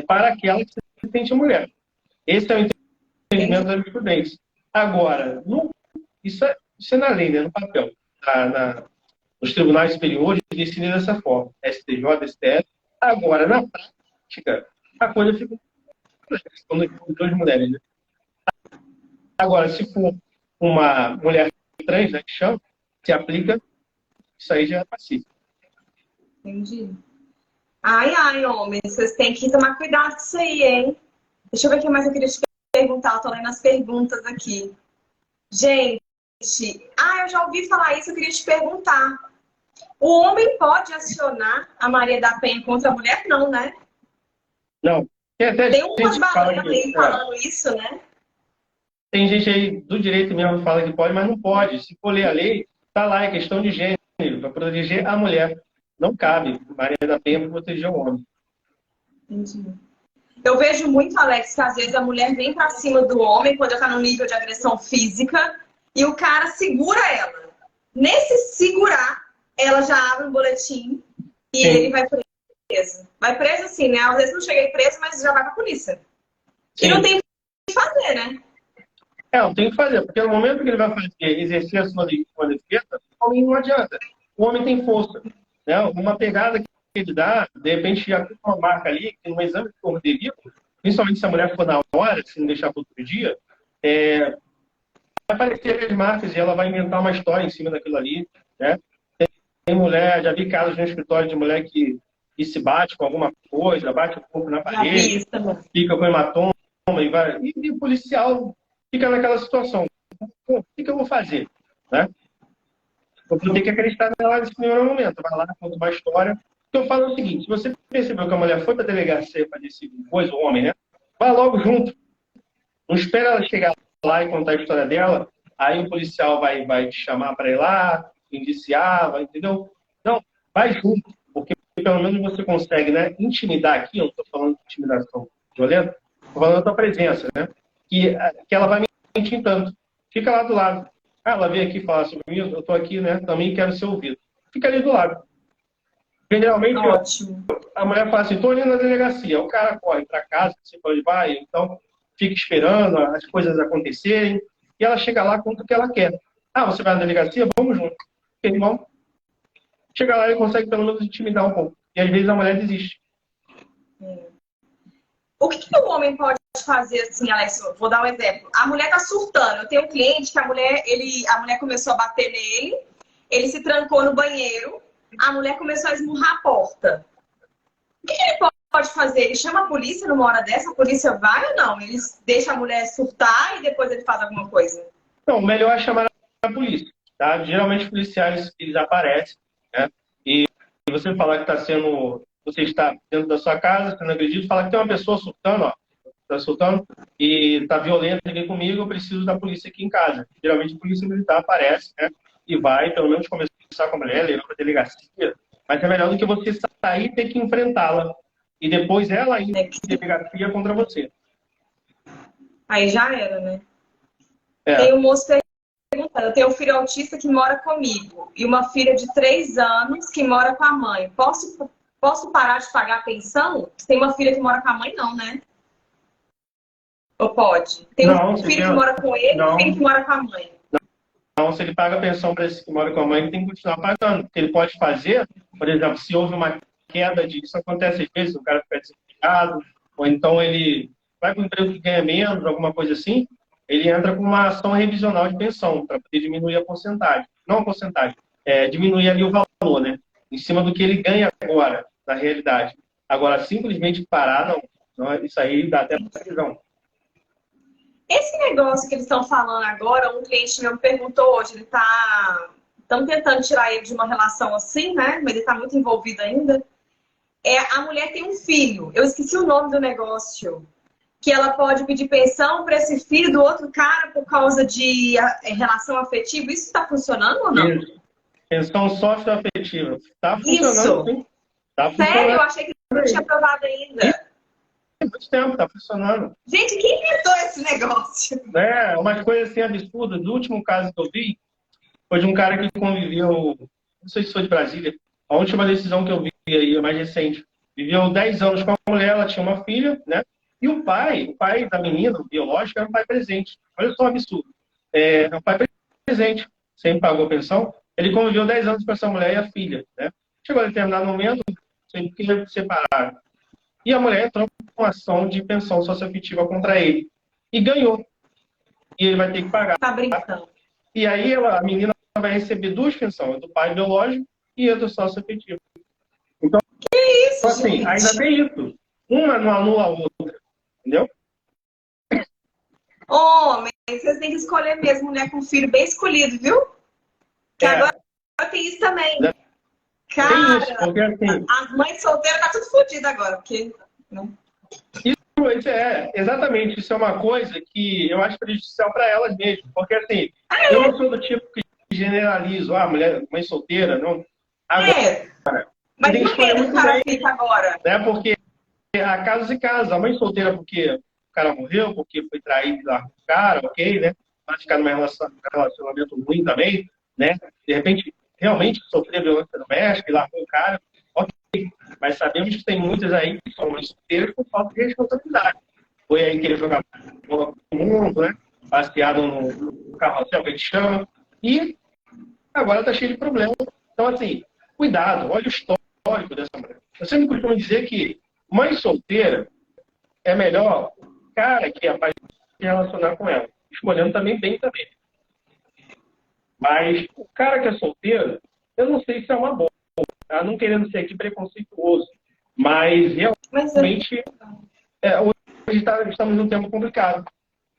para aquela que se sente mulher. Esse é o entendimento da jurisprudência. Agora, isso é na lei, né, no papel. Os tribunais superiores decidem dessa forma. STJ, STF. Agora, na prática, a coisa fica quando duas mulheres, né? Agora, se for uma mulher trans, né, que chama, se aplica, isso aí já é pacífico. Entendi. Ai, homens, vocês têm que tomar cuidado com isso aí, hein? Deixa eu ver o que mais eu queria te perguntar. Eu tô lendo as perguntas aqui. Gente, eu já ouvi falar isso, eu queria te perguntar. O homem pode acionar a Maria da Penha contra a mulher? Não, né? Não. Tem um código na lei falando isso, né? Tem gente aí do direito mesmo que fala que pode, mas não pode. Se for ler a lei, tá lá, é questão de gênero, para proteger a mulher. Não cabe Maria da Penha para proteger o homem. Entendi. Eu vejo muito, Alex, que às vezes a mulher vem pra cima do homem quando está no nível de agressão física e o cara segura ela. Nesse segurar, ela já abre um boletim e ele vai preso. Vai preso assim, né? Às vezes não cheguei preso, mas já vai pra polícia. Sim. E não tem o que fazer, né? Não tem o que fazer, porque no momento que ele vai exercer a sua defesa, o homem não adianta. O homem tem força. Né? Uma pegada que ele dá, de repente já tem uma marca ali, que no exame de corpo de risco, principalmente se a mulher for na hora, se não deixar para outro dia, vai aparecer as marcas e ela vai inventar uma história em cima daquilo ali. Né? Tem mulher, já vi casos no escritório de mulher que se bate com alguma coisa, bate o corpo na parede, fica com hematoma e o policial fica naquela situação. Pô, o que eu vou fazer? Né? Eu vou ter que acreditar nela nesse primeiro momento. Vai lá, conta uma história. Eu falo o seguinte, se você percebeu que a mulher foi para a delegacia fazer esse coisa, o homem, né? Vai logo junto. Não espera ela chegar lá e contar a história dela. aí o policial vai te chamar para ir lá, indiciar, entendeu? Não, vai junto, porque pelo menos você consegue, né, intimidar aqui, eu não estou falando de intimidação violenta, estou falando da tua presença, né? Que ela vai mentir tanto. Fica lá do lado. Ah, ela veio aqui falar sobre mim, eu estou aqui, né? Também quero ser ouvido. Fica ali do lado. Generalmente, Ótimo. a mulher fala assim, estou ali na delegacia. O cara corre para casa, você pode vai, então fica esperando as coisas acontecerem. E ela chega lá, conta o que ela quer. Ah, você vai na delegacia? Vamos junto. Ok, vamos. Chega lá e consegue pelo menos intimidar um pouco. E às vezes a mulher desiste. O que o homem pode fazer assim, Alex? Vou dar um exemplo. A mulher tá surtando. Eu tenho um cliente que a mulher começou a bater nele, ele se trancou no banheiro, a mulher começou a esmurrar a porta. O que ele pode fazer? Ele chama a polícia numa hora dessa? A polícia vai ou não? Eles deixam a mulher surtar e depois ele faz alguma coisa? Não, o melhor é chamar a polícia. Tá? Geralmente os policiais eles aparecem, né? E você falar que você está dentro da sua casa, sendo agredido, falar que tem uma pessoa surtando, ó, está surtando e está violenta aqui comigo, eu preciso da polícia aqui em casa. Geralmente a polícia militar aparece, né? E vai, pelo menos, conversar com a mulher, levar para a delegacia. Mas é melhor do que você sair e ter que enfrentá-la. E depois ela ir para a delegacia contra você. Aí já era, né? É. Tem um moço perguntando, eu tenho um filho autista que mora comigo e uma filha de 3 anos que mora com a mãe. Posso parar de pagar a pensão? Se tem uma filha que mora com a mãe, não, né? Ou pode? Tem um filho que mora com ele e um filho que mora com a mãe. Então, se ele paga a pensão para esse que mora com a mãe, ele tem que continuar pagando. Porque ele pode fazer, por exemplo, se houve uma queda isso acontece às vezes, o cara fica desempregado, ou então ele vai para um emprego que ganha menos, alguma coisa assim, ele entra com uma ação revisional de pensão para poder diminuir a porcentagem. Não a porcentagem, diminuir ali o valor, né? Em cima do que ele ganha agora, na realidade. Agora, simplesmente parar, não isso aí dá até prisão. Esse negócio que eles estão falando agora, um cliente meu me perguntou hoje, estão tentando tirar ele de uma relação assim, né? Mas ele está muito envolvido ainda. A mulher tem um filho, eu esqueci o nome do negócio, que ela pode pedir pensão para esse filho do outro cara por causa de relação afetiva. Isso está funcionando ou não? Isso. Pensão socioafetiva. Está funcionando, sim. Tá funcionando. Sério? Eu achei que não tinha aprovado ainda. Tem muito tempo, tá funcionando. Gente, quem inventou esse negócio? Umas coisas assim absurdas. O último caso que eu vi foi de um cara que conviveu, não sei se foi de Brasília, a última decisão que eu vi aí, a mais recente, viveu 10 anos com a mulher, ela tinha uma filha, né? E o pai da menina, o biológico, era um pai presente. Olha só o absurdo. É um pai presente, sempre pagou pensão. Ele conviveu 10 anos com essa mulher e a filha, né? Chegou a determinado momento, sempre que separaram. E a mulher entrou com ação de pensão socioafetiva contra ele. E ganhou. E ele vai ter que pagar. Tá brincando. E aí a menina vai receber 2 pensões, do pai biológico e a do socioafetivo. Então, que isso, assim, gente? ainda tem isso. Uma não anula a outra. Entendeu? Homem, vocês têm que escolher mesmo, mulher com filho bem escolhido, viu? Que agora tem isso também. Cara, isso, porque, assim, as mães solteiras tá tudo fodido agora, porque... Né? Isso exatamente, isso é uma coisa que eu acho prejudicial para elas mesmo. Porque, assim, eu não sou do tipo que generalizo, mulher, mãe solteira, não. Agora, mas tem que escolher muito bem, fica agora? Né? Porque há casos e casos. A mãe solteira porque o cara morreu, porque foi traído lá com o cara, ok, né? Vai ficar num relacionamento ruim também, né? De repente, realmente sofreu violência doméstica e largou o cara, ok. Mas sabemos que tem muitas aí que são mães solteiras por falta de responsabilidade. Foi aí querer jogar bola com o mundo, né? Passeado no carrossel, que a gente chama. E agora está cheio de problemas. Então, assim, cuidado, olha o histórico dessa mulher. Eu sempre costumo dizer que mãe solteira é melhor o cara que é capaz de se relacionar com ela. Escolhendo também bem também. Mas o cara que é solteiro, eu não sei se é uma boa. Tá? Não querendo ser aqui preconceituoso. Mas realmente hoje estamos num tempo complicado.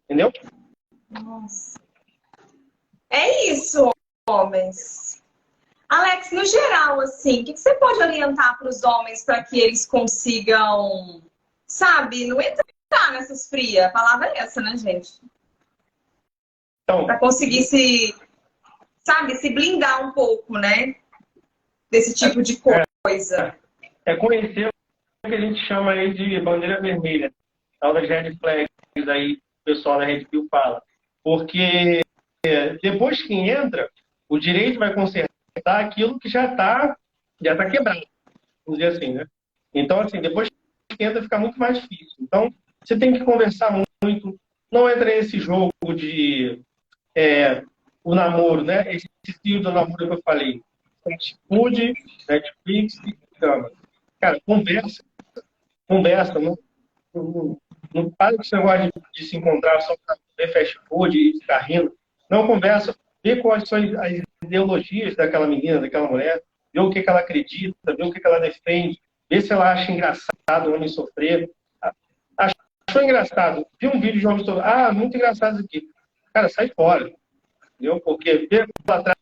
Entendeu? Nossa. É isso, homens. Alex, no geral, assim, o que você pode orientar para os homens para que eles consigam, sabe, não entrar nessas frias? A palavra é essa, né, gente? Então, para conseguir se blindar um pouco, né? Desse tipo de coisa. é conhecer o que a gente chama aí de bandeira vermelha, tal das red flags aí, o pessoal da Red Pill fala. Porque depois que entra, o direito vai consertar aquilo que já tá quebrado, vamos dizer assim, né? Então, assim, depois que entra, fica muito mais difícil. Então, você tem que conversar muito, não entra nesse jogo de o namoro, né? Esse estilo do namoro que eu falei. Fast food, Netflix e cama. Cara, conversa, não para com esse negócio de se encontrar só para ver fast food e ficar rindo. Não conversa, vê quais são as ideologias daquela menina, daquela mulher, vê o que ela acredita, vê o que ela defende, vê se ela acha engraçado o homem sofrer. Achou engraçado, viu um vídeo de um homem sofrer, muito engraçado isso aqui. Cara, sai fora, entendeu? Porque vê lá atrás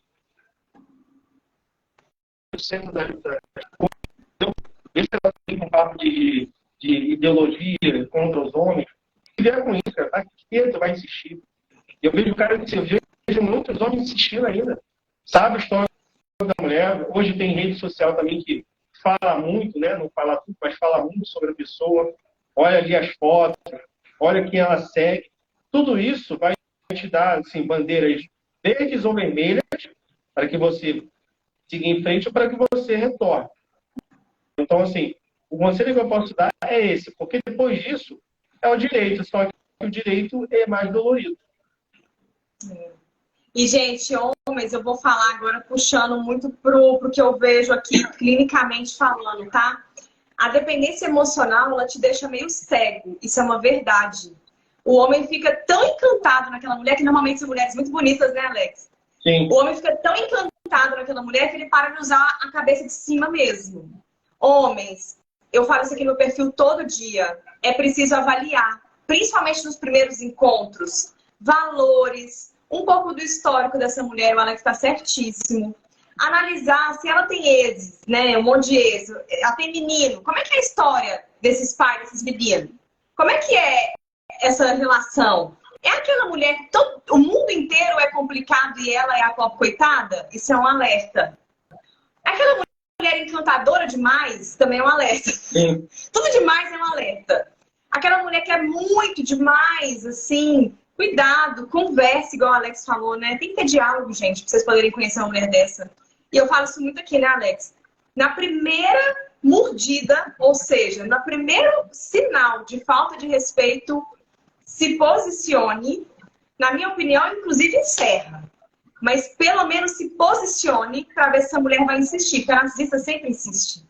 o centro da vê se ela tem um papo de ideologia contra os homens. Se vier com isso, cara, a esquerda vai insistir. Eu vejo eu vejo muitos homens insistindo ainda. Sabe a história da mulher? Hoje tem rede social também que fala muito, né? Não fala tudo, mas fala muito sobre a pessoa. Olha ali as fotos, olha quem ela segue. Tudo isso vai te dar assim, bandeiras verdes ou vermelhas para que você siga em frente ou para que você retorne. Então, assim, o conselho que eu posso dar é esse, porque depois disso é o direito, só que o direito é mais dolorido. E, gente, homens, eu vou falar agora puxando muito pro que eu vejo aqui clinicamente falando, tá? A dependência emocional, ela te deixa meio cego. Isso é uma verdade. O homem fica tão encantado naquela mulher, que normalmente são mulheres muito bonitas, né, Alex? Sim. O homem fica tão encantado naquela mulher que ele para de usar a cabeça de cima mesmo. Homens, eu falo isso aqui no perfil todo dia, é preciso avaliar, principalmente nos primeiros encontros, valores, um pouco do histórico dessa mulher, o Alex está certíssimo. Analisar se ela tem exes, né? Um monte de ex. Ela tem menino. Como é que é a história desses pais, desses meninos? Como é que é essa relação? É aquela mulher que o mundo inteiro é complicado e ela é a pobre coitada? Isso é um alerta. Aquela mulher encantadora demais também é um alerta. Sim. Tudo demais é um alerta. Aquela mulher que é muito demais, assim, cuidado, converse, igual o Alex falou, né? Tem que ter diálogo, gente, pra vocês poderem conhecer uma mulher dessa. E eu falo isso muito aqui, né, Alex? Na primeira mordida, ou seja, no primeiro sinal de falta de respeito, se posicione. Na minha opinião, inclusive, encerra. Mas pelo menos se posicione para ver se essa mulher vai insistir, porque a narcisista sempre insiste.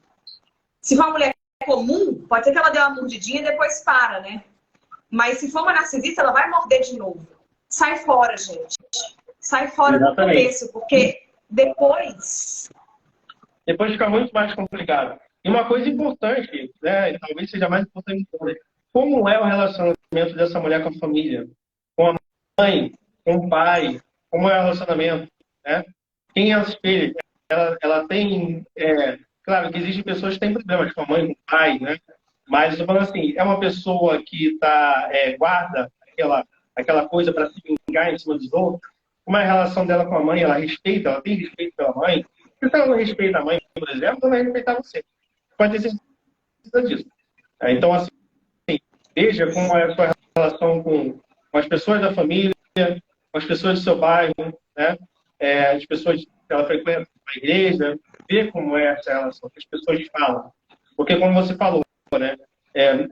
Se for uma mulher comum, pode ser que ela dê uma mordidinha e depois para, né? Mas se for uma narcisista, ela vai morder de novo. Sai fora, gente. Sai fora do começo, porque depois fica muito mais complicado. E uma coisa importante, né, e talvez seja mais importante, como é o relacionamento dessa mulher com a família? Com a mãe, com o pai? Como é o relacionamento? Né? Quem é o espelho? Ela tem... claro que existem pessoas que têm problemas com a mãe, com o pai, né? Mas eu falo assim, é uma pessoa que guarda aquela coisa para se vingar em cima dos outros. Como é a relação dela com a mãe? Ela tem respeito pela mãe? Se ela não respeita a mãe, por exemplo, ela vai respeitar você. Pode ter certeza disso. Então, assim, veja como é a sua relação com as pessoas da família, com as pessoas do seu bairro, né? As pessoas que ela frequenta a igreja, vê como é essa relação, que as pessoas falam. Porque, como você falou, né?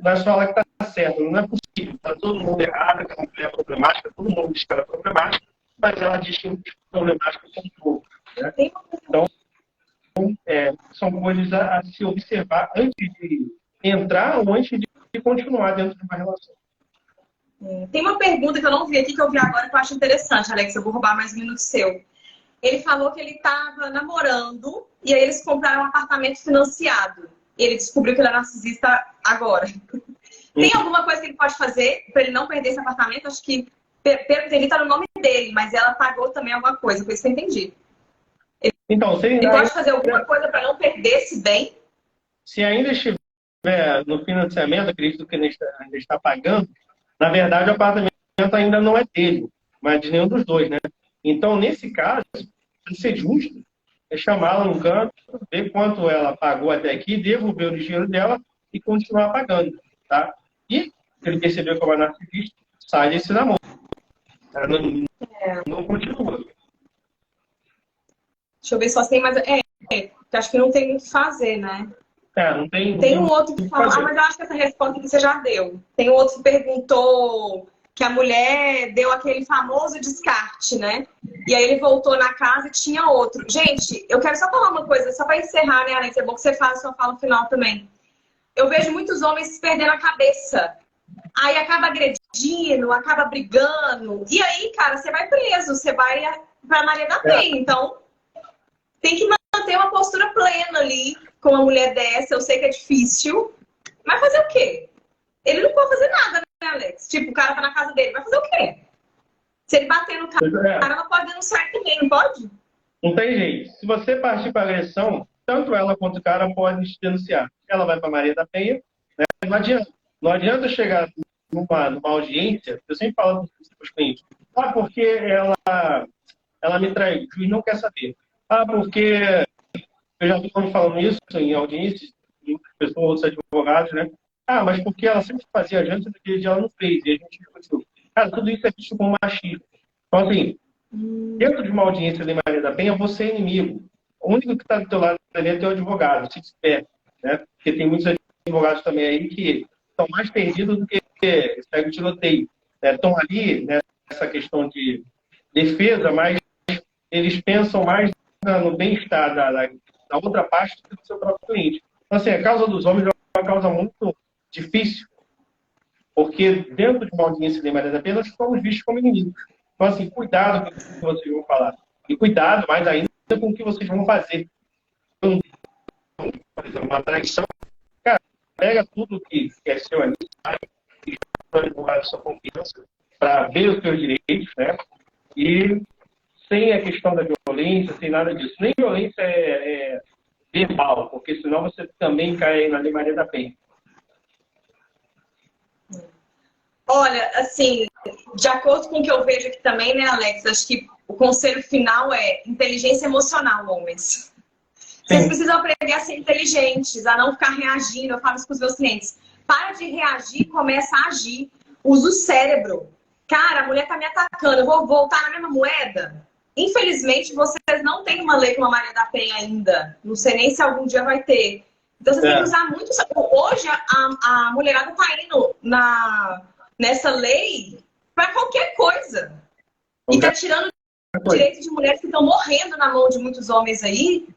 Não é só ela que está certa, não é possível, está todo mundo errado, que a mulher é problemática, todo mundo diz que ela é problemática, mas ela diz que é problemática como todo. Né? Então, são coisas a se observar antes de entrar ou antes de continuar dentro de uma relação. Tem uma pergunta que eu não vi aqui, que eu vi agora, que eu acho interessante, Alex. Eu vou roubar mais um minuto seu. Ele falou que ele estava namorando e aí eles compraram um apartamento financiado. E ele descobriu que ele é narcisista agora. Tem alguma coisa que ele pode fazer para ele não perder esse apartamento? Acho que, pelo que entendi, está no nome dele, mas ela pagou também alguma coisa, foi isso que eu entendi. Ele pode fazer alguma coisa para não perder esse bem? Se ainda estiver no financiamento, acredito que ele ainda está pagando, na verdade o apartamento ainda não é dele. mas de nenhum dos dois, né? Então, nesse caso, tem que ser justo, é chamá-la no canto, ver quanto ela pagou até aqui, devolver o dinheiro dela e continuar pagando, tá? E se ele perceber que é uma narcisista, sai desse namoro. Não, não continua. Deixa eu ver só se tem mais. Acho que não tem muito o que fazer, né? Não tem. Tem um outro que fala. Mas eu acho que essa resposta que você já deu. Tem um outro que perguntou que a mulher deu aquele famoso descarte, né? E aí ele voltou na casa e tinha outro. Gente, eu quero só falar uma coisa, só para encerrar, né, Alex? É bom que você faça sua fala final também. Eu vejo muitos homens perdendo a cabeça. Aí acaba agredindo, acaba brigando. E aí, cara, você vai preso, você vai pra Maria da Penha. Então, tem que manter uma postura plena ali com uma mulher dessa. Eu sei que é difícil, mas fazer o quê? Ele não pode fazer nada, né, Alex? Tipo, o cara tá na casa dele, vai fazer o quê? Se ele bater no cara, ela pode denunciar também, não pode? Não tem jeito. Se você partir para agressão, tanto ela quanto o cara podem te denunciar. Ela vai para Maria da Penha, né? Não adianta chegar numa audiência, eu sempre falo para os clientes, porque ela me traiu, o juiz não quer saber. Porque eu já vi falando isso em audiências, muitas pessoas, outros advogados, né? Mas porque ela sempre fazia adiante daquele dia ela não fez. E a gente discutiu. Cara, tudo isso é visto como machismo. Então, assim, dentro de uma audiência de Maria da Penha, você é inimigo. O único que está do teu lado ali é teu advogado, se espera, né? Porque tem muitos advogados também aí que estão mais perdidos do que segue o tiroteio. Estão ali, né, nessa questão de defesa, mas eles pensam mais no bem-estar da outra parte do que do seu próprio cliente. Então, assim, a causa dos homens é uma causa muito difícil, porque dentro de uma audiência de Maria da Penha, nós somos vistos como inimigos. Então, assim, cuidado com o que vocês vão falar. E cuidado, mais ainda, com o que vocês vão fazer. Por exemplo, uma traição, cara, pega tudo que é seu ali, e joga a sua confiança para ver os seus direitos, né? E sem a questão da violência, sem nada disso. Nem violência é verbal, porque senão você também cai na Lei Maria da Penha. Olha, assim, de acordo com o que eu vejo aqui também, né, Alex? Acho que o conselho final é inteligência emocional, homens. Vocês precisam aprender a ser inteligentes, a não ficar reagindo. Eu falo isso com os meus clientes. Para de reagir, começa a agir. Usa o cérebro. Cara, a mulher tá me atacando, eu vou voltar na mesma moeda? Infelizmente, vocês não têm uma lei como a Maria da Penha ainda. Não sei nem se algum dia vai ter. Então, vocês têm que usar muito... Hoje, a mulherada tá indo nessa lei para qualquer coisa. E tá tirando direitos de mulheres que estão morrendo na mão de muitos homens aí,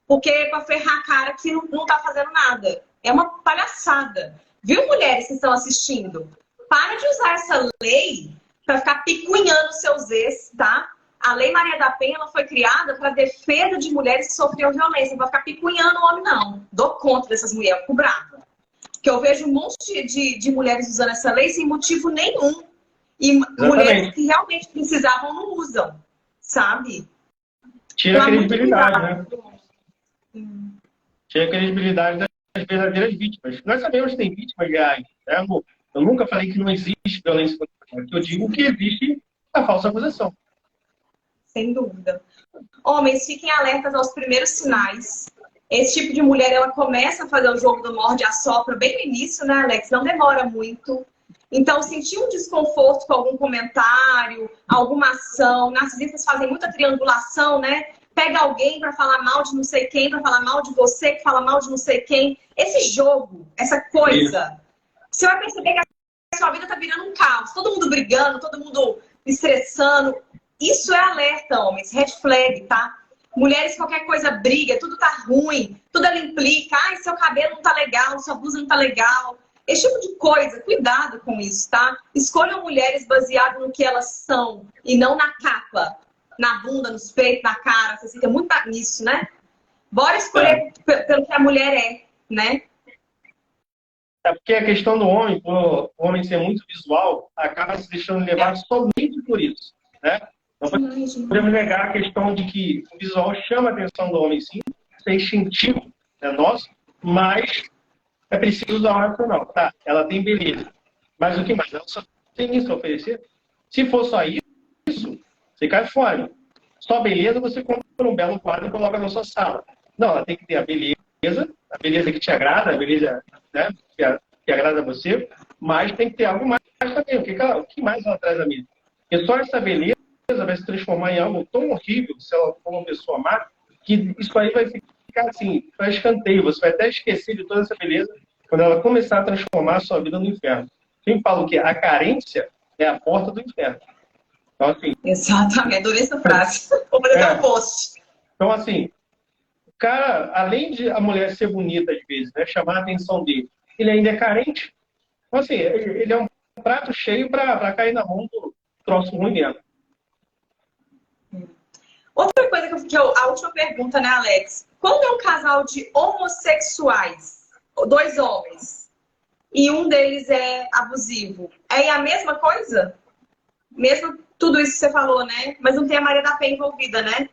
porque para ferrar a cara que não tá fazendo nada. É uma palhaçada. Viu, mulheres que estão assistindo? Para de usar essa lei para ficar picuinhando seus ex, tá? A Lei Maria da Penha ela foi criada para defesa de mulheres que sofriam violência. Não vai ficar picuinhando o homem, não. Dou conta dessas mulheres, fico brava. Porque eu vejo um monte de mulheres usando essa lei sem motivo nenhum. E mulheres que realmente precisavam não usam, sabe? Tira a credibilidade, né? Tira a credibilidade das verdadeiras vítimas. Nós sabemos que tem vítimas reais, né, amor? Eu nunca falei que não existe violência contra a mulher. Eu digo que existe a falsa acusação. Sem dúvida. Homens, fiquem alertas aos primeiros sinais. Esse tipo de mulher, ela começa a fazer o jogo do morde e assopra bem no início, né, Alex? Não demora muito. Então, sentir um desconforto com algum comentário, alguma ação. Narcisistas fazem muita triangulação, né? Pega alguém para falar mal de não sei quem, para falar mal de você, que fala mal de não sei quem. Esse jogo, essa coisa, você vai perceber que a sua vida tá virando um caos. Todo mundo brigando, todo mundo estressando. Isso é alerta, homens. Red flag, tá? Mulheres, qualquer coisa briga, tudo tá ruim, tudo ela implica. Ai, seu cabelo não tá legal, sua blusa não tá legal. Esse tipo de coisa, cuidado com isso, tá? Escolham mulheres baseadas no que elas são e não na capa, na bunda, nos peitos, na cara. Você fica muito nisso, né? Bora escolher pelo que a mulher é, né? É porque a questão do homem, por o homem ser muito visual, acaba se deixando levar somente por isso, né? Não podemos negar a questão de que o visual chama a atenção do homem, sim, isso é instintivo, é nosso, mas é preciso usar o racional. Tá, ela tem beleza, mas o que mais? Ela só tem isso a oferecer? Se for só isso, Você cai fora. Só beleza, você compra um belo quadro e coloca na sua sala. Não, ela tem que ter a beleza que te agrada, a beleza, né, que agrada a você, mas tem que ter algo mais também. O que mais ela traz a mim? Porque só essa beleza vai se transformar em algo tão horrível, se ela for uma pessoa má, que isso aí vai ficar assim, para escanteio. Você vai até esquecer de toda essa beleza quando ela começar a transformar a sua vida no inferno. Quem fala que a carência é a porta do inferno. Então, assim, Exatamente, adorei essa frase. Vou fazer até um post. Então, assim, o cara, além de a mulher ser bonita às vezes, né, chamar a atenção dele, ele ainda é carente. Então, assim, ele é um prato cheio para cair na mão do troço ruim mesmo. Outra coisa a última pergunta, né, Alex? Quando é um casal de homossexuais, 2 homens, e um deles é abusivo, é a mesma coisa? Mesmo tudo isso que você falou, né? Mas não tem a Maria da Penha envolvida, né?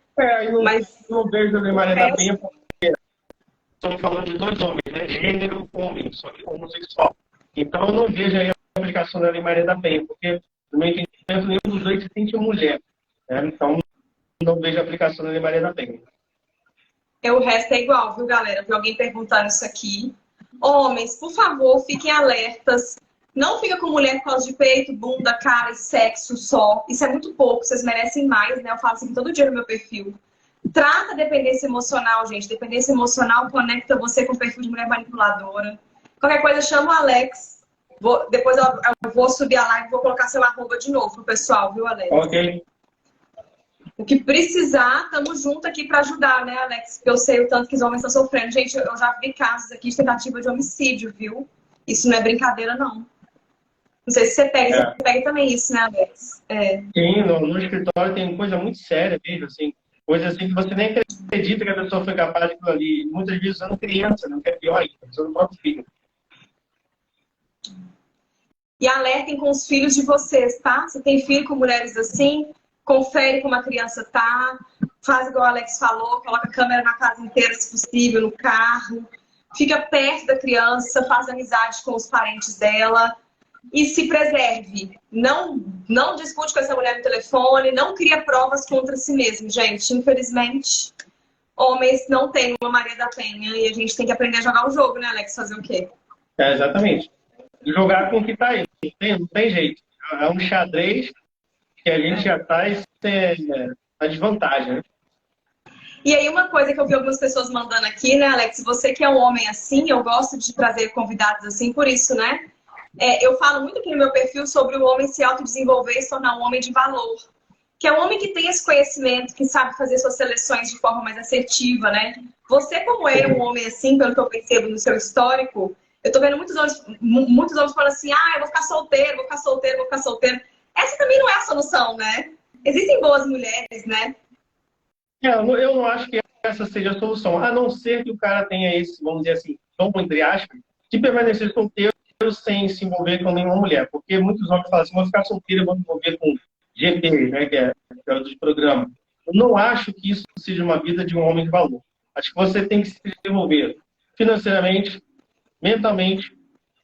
Não vejo a Maria da Penha porque estamos falando de 2 homens, né? Gênero, homem, só que homossexual. Então eu não vejo aí a aplicação da Lei Maria da Penha, porque no meu entendimento nenhum dos dois se sente mulher. Né? Então não vejo a aplicação da Lei Maria da Penha. O resto é igual, viu, galera? Vi alguém perguntando isso aqui. Homens, por favor, fiquem alertas. Não fica com mulher por causa de peito, bunda, cara e sexo só. Isso é muito pouco, vocês merecem mais, né? Eu falo assim todo dia no meu perfil. Trata a dependência emocional, gente. Dependência emocional conecta você com o perfil de mulher manipuladora. Qualquer coisa, chama o Alex. Depois eu vou subir a live e vou colocar seu arroba de novo pro pessoal, viu, Alex? Ok. O que precisar, estamos juntos aqui para ajudar, né, Alex? Porque eu sei o tanto que os homens estão sofrendo. Gente, eu já vi casos aqui de tentativa de homicídio, viu? Isso não é brincadeira, não. Não sei se você pega, você pega também isso, né, Alex? Sim, no escritório tem coisa muito séria mesmo, assim. Coisa assim que você nem acredita que a pessoa foi capaz daquilo ali. Muitas vezes usando criança, não quer pior ainda, usando o próprio filho. E alertem com os filhos de vocês, tá? Você tem filho com mulheres assim, confere como a criança tá, faz igual o Alex falou, coloca a câmera na casa inteira, se possível, no carro, fica perto da criança, faz amizade com os parentes dela e se preserve. Não discute com essa mulher no telefone, não cria provas contra si mesmo, gente. Infelizmente, homens não têm uma Maria da Penha e a gente tem que aprender a jogar o jogo, né, Alex? Fazer o quê? Exatamente. Jogar com o que tá aí. Não tem jeito. É um xadrez que a gente já está na desvantagem, né? E aí uma coisa que eu vi algumas pessoas mandando aqui, né, Alex? Você que é um homem assim, eu gosto de trazer convidados assim por isso, né? Eu falo muito aqui no meu perfil sobre o homem se autodesenvolver e se tornar um homem de valor. Que é um homem que tem esse conhecimento, que sabe fazer suas seleções de forma mais assertiva, né? Você, como é um homem assim, pelo que eu percebo no seu histórico, eu tô vendo muitos homens falando assim, eu vou ficar solteiro, vou ficar solteiro, vou ficar solteiro. Essa também não é a solução, né? Existem boas mulheres, né? Eu não acho que essa seja a solução. A não ser que o cara tenha esse, vamos dizer assim, tão entre aspas, de permanecer solteiro sem se envolver com nenhuma mulher. Porque muitos homens falam assim, vou ficar solteiro e vou me envolver com GP, né, que é o dos programas. Eu não acho que isso seja uma vida de um homem de valor. Acho que você tem que se desenvolver financeiramente, mentalmente,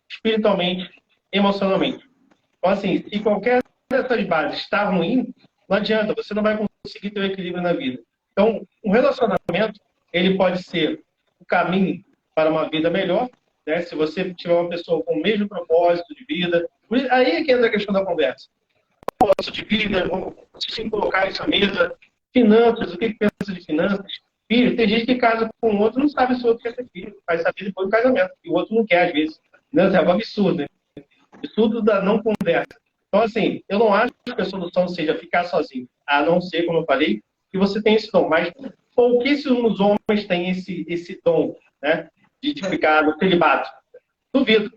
espiritualmente, emocionalmente. Então, assim, se qualquer dessas bases está ruim, não adianta, você não vai conseguir ter um equilíbrio na vida. Então, um relacionamento, ele pode ser o caminho para uma vida melhor, né? Se você tiver uma pessoa com o mesmo propósito de vida. Aí é que entra a questão da conversa. Propósito de vida, vamos sim colocar isso à mesa. Finanças, o que pensa de finanças? Filho, tem gente que casa com o outro e não sabe se o outro quer ter filho. Vai saber depois do casamento. E o outro não quer, às vezes. Não, é um absurdo, né? Absurdo da não conversa. Então, assim, eu não acho que a solução seja ficar sozinho. A não ser, como eu falei, que você tem esse dom. Mas pouquíssimos homens têm esse dom, né? De ficar no celibato. Duvido.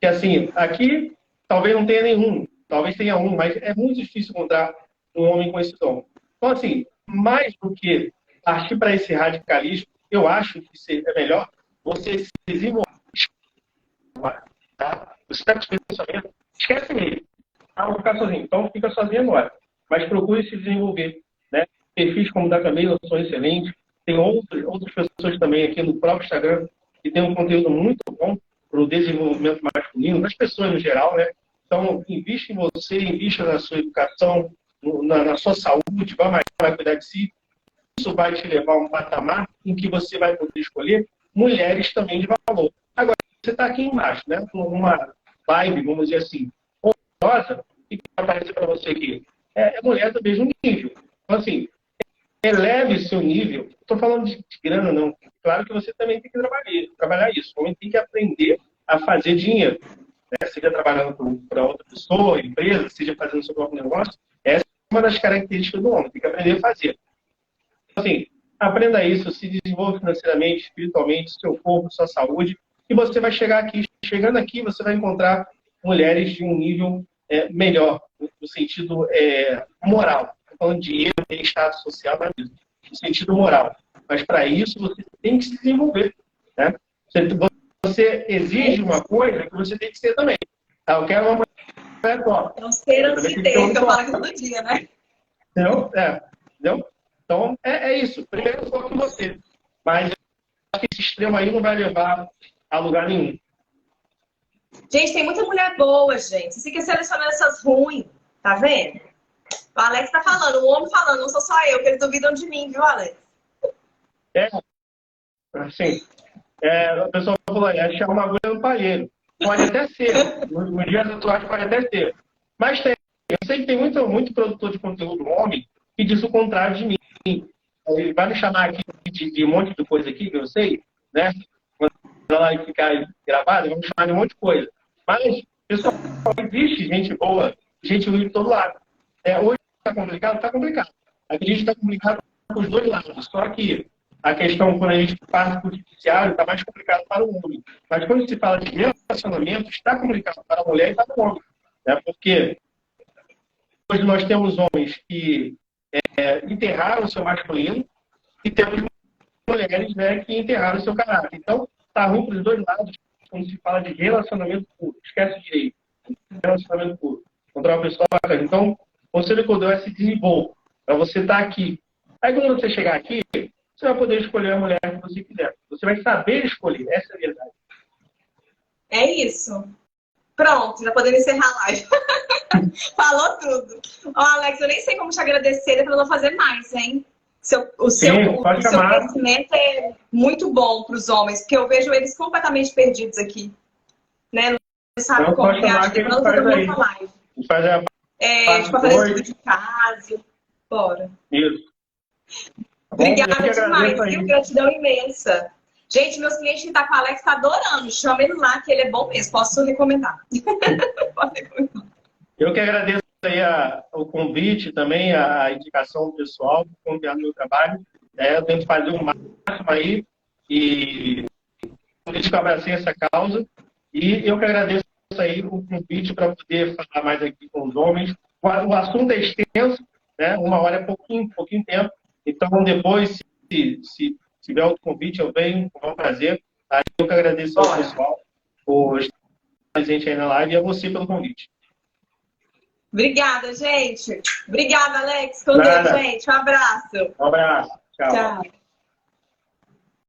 Que, assim, aqui talvez não tenha nenhum. Talvez tenha um, mas é muito difícil encontrar um homem com esse dom. Então, assim, mais do que partir para esse radicalismo, eu acho que é melhor você se desenvolver. Tá? Você está com esse pensamento, esquece ele. Vou ficar sozinho. Então, fica sozinho agora. Mas procure se desenvolver. Né? Perfis como o da Camila são excelentes. Tem outras pessoas também aqui no próprio Instagram que tem um conteúdo muito bom para o desenvolvimento masculino, das pessoas no geral, né? Então, invista em você, invista na sua educação, na sua saúde, vai cuidar de si. Isso vai te levar a um patamar em que você vai poder escolher mulheres também de valor. Agora, você está aqui embaixo, né? Numa live, vamos dizer assim, honrosa, e que vai aparecer para você aqui. É mulher do mesmo nível. Então, assim, eleve seu nível. Não estou falando de grana, não. Claro que você também tem que trabalhar isso. O homem tem que aprender a fazer dinheiro. Né? Seja trabalhando para outra pessoa, empresa, seja fazendo seu próprio negócio. Essa é uma das características do homem. Tem que aprender a fazer. Assim, aprenda isso, se desenvolva financeiramente, espiritualmente, seu corpo, sua saúde, e você vai chegar aqui. Chegando aqui, você vai encontrar mulheres de um nível melhor, no sentido moral. Estou falando de dinheiro, tem status social, não é mesmo? No sentido moral. Mas para isso, você tem que se desenvolver. Né? Você exige uma coisa que você tem que ser também. Eu quero uma mulher top. Não ser anti-ter, que eu falo aqui todo dia, né? Entendeu? Entendeu? Então, é isso. Primeiro foco em você. Mas eu acho que esse extremo aí não vai levar a lugar nenhum. Gente, tem muita mulher boa, gente. Você fica selecionando essas ruins. Tá vendo? O Alex tá falando, o homem falando, não sou só eu, que eles duvidam de mim, viu, Alex? Assim, a pessoa falou, achar uma agulha no palheiro. Pode até ser. Nos dias atuais pode até ser. Mas eu sei que tem muito produtor de conteúdo homem que diz o contrário de mim. Ele vai me chamar aqui de um monte de coisa aqui, que eu sei, né? Quando ela ficar gravada, vamos chamar de um monte de coisa. Mas, pessoal, existe gente boa, gente ruim de todo lado. Hoje está complicado? Está complicado. Acredito que está complicado para os dois lados. Só que a questão, quando a gente passa para o judiciário, está mais complicado para o homem. Mas quando se fala de relacionamento, está complicado para a mulher e para o homem. Né? Porque hoje nós temos homens que enterraram o seu masculino e temos mulheres, né, que enterraram o seu caráter. Então, está ruim para os dois lados quando se fala de relacionamento puro. Esquece o direito. Relacionamento puro. Contra uma pessoa bacana. Então, o conselho que eu dou é se desenvolver. Para você estar aqui. Aí, quando você chegar aqui, você vai poder escolher a mulher que você quiser. Você vai saber escolher. Essa é a verdade. É isso. Pronto, já podemos encerrar a live. Falou tudo. Ó, Alex, eu nem sei como te agradecer para não fazer mais, hein? O seu conhecimento é muito bom para os homens, porque eu vejo eles completamente perdidos aqui. Né? Não sabe como reagir. Não fazer muita live. Tipo, fazer estudo de casa. Bora. Isso. Obrigada demais, viu? Gratidão imensa. Gente, meus clientes que estão com o Alex estão adorando. Chama ele lá, que ele é bom mesmo. Posso recomendar. Eu que agradeço aí o convite, também a indicação do pessoal, por confiar no meu trabalho. Eu tento fazer o máximo aí e por isso que eu abracei essa causa. E eu que agradeço aí o convite para poder falar mais aqui com os homens. O assunto é extenso, né? 1 hora é pouquinho tempo. Então, depois, se tiver outro convite, eu venho, com um prazer. Aí eu que agradeço ao pessoal por estar presente aí na live e a você pelo convite. Obrigada, gente. Obrigada, Alex. Com Deus, gente. Um abraço. Um abraço. Tchau. Tchau.